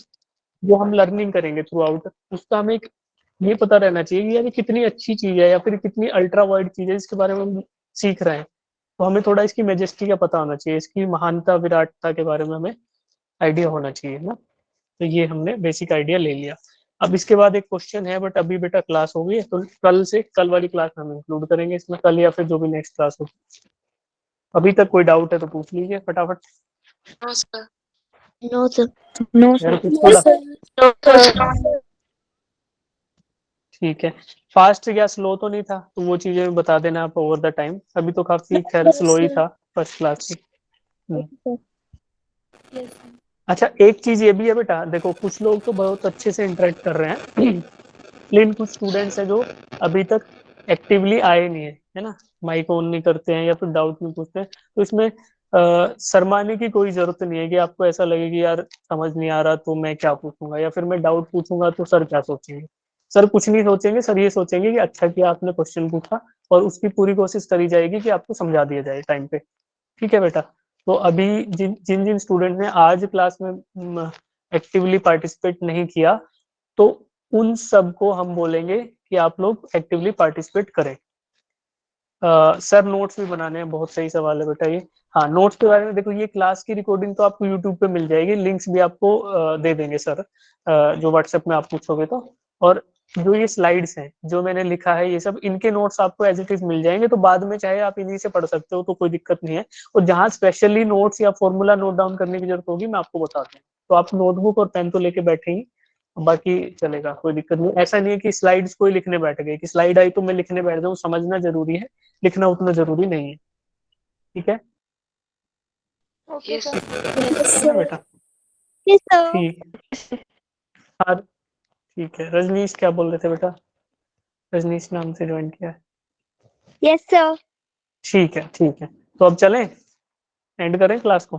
जो हम लर्निंग करेंगे थ्रू आउट, उसका हमें ये पता रहना चाहिए कि यार ये कितनी अच्छी चीज है या फिर कितनी अल्ट्रा वाइड चीज है जिसके बारे में हम सीख रहे हैं। तो हमें थोड़ा इसकी मेजेस्टी का पता होना चाहिए, इसकी महानता, विराटता के बारे में हमें आइडिया होना चाहिए ना। तो ये हमने बेसिक आइडिया ले लिया। अब इसके बाद एक क्वेश्चन है, बट अभी बेटा क्लास हो गई है, तो कल वाली क्लास में हम इंक्लूड करेंगे इसमें, कल या फिर जो भी नेक्स्ट क्लास हो। अभी तक कोई डाउट है तो पूछ लीजिए फटाफट। No sir. No sir. No यार सर। कुछ थोड़ा ठीक है, फास्ट या स्लो तो नहीं था, तो वो चीजें बता देना आप ओवर द टाइम। अभी तो काफी खैर स्लो ही था फर्स्ट क्लास की। अच्छा, एक चीज ये भी है बेटा, देखो कुछ लोग तो बहुत अच्छे से इंटरेक्ट कर रहे हैं लेकिन कुछ स्टूडेंट्स हैं जो अभी तक एक्टिवली आए नहीं है ना, माइक ऑन नहीं करते हैं या फिर डाउट नहीं पूछते हैं। तो इसमें शर्माने की कोई जरूरत नहीं है कि आपको ऐसा लगे कि यार समझ नहीं आ रहा तो मैं क्या पूछूंगा, या फिर मैं डाउट पूछूंगा तो सर क्या सोचेंगे। सर कुछ नहीं सोचेंगे, सर ये सोचेंगे कि अच्छा किया आपने क्वेश्चन पूछा, और उसकी पूरी कोशिश करी जाएगी कि आपको समझा दिया जाए टाइम पे, ठीक है बेटा। तो अभी जिन जिन स्टूडेंट ने आज क्लास में एक्टिवली पार्टिसिपेट नहीं किया, तो उन सबको हम बोलेंगे कि आप लोग एक्टिवली पार्टिसिपेट करें। सर नोट्स भी बनाने हैं, बहुत सही सवाल है बेटा ये। हाँ, नोट्स के बारे में देखो, ये क्लास की रिकॉर्डिंग तो आपको यूट्यूब पे मिल जाएगी, लिंक्स भी आपको दे देंगे सर, जो व्हाट्सएप में आप पूछोगे तो। और जो ये स्लाइड्स हैं जो मैंने लिखा है, ये सब इनके नोट्स आपको एज इट इज मिल जाएंगे, तो बाद में चाहे आप इन्हीं से पढ़ सकते हो, तो कोई दिक्कत नहीं है। और जहाँ स्पेशली नोट्स या फॉर्मूला नोट डाउन करने की जरूरत होगी, मैं आपको बता दूँ, तो आप नोटबुक और पेन तो लेके बैठे ही, बाकी चलेगा, कोई दिक्कत नहीं। ऐसा नहीं है कि स्लाइड्स कोई लिखने बैठ गए, कि स्लाइड आई तो मैं लिखने बैठ जाऊँ, समझना जरूरी है, लिखना उतना जरूरी नहीं है, ठीक है यस बेटा। You sir. ठीक हाँ ठीक है। रजनीश क्या बोल रहे थे बेटा? रजनीश नाम से ज्वाइन किया है। Yes sir. ठीक है ठीक है, तो अब चलें, एंड करें क्लास को?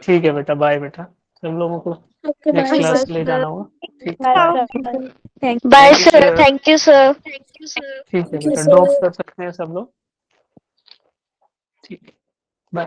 ठीक है बेटा, बाय बेटा। सब लोगों को नेक्स्ट क्लास के लिए जाना होगा। ठीक है bye sir, thank you sir. ठीक है बेटा, ड्रॉप कर सकते हैं सब लोग। ठीक है, बाय।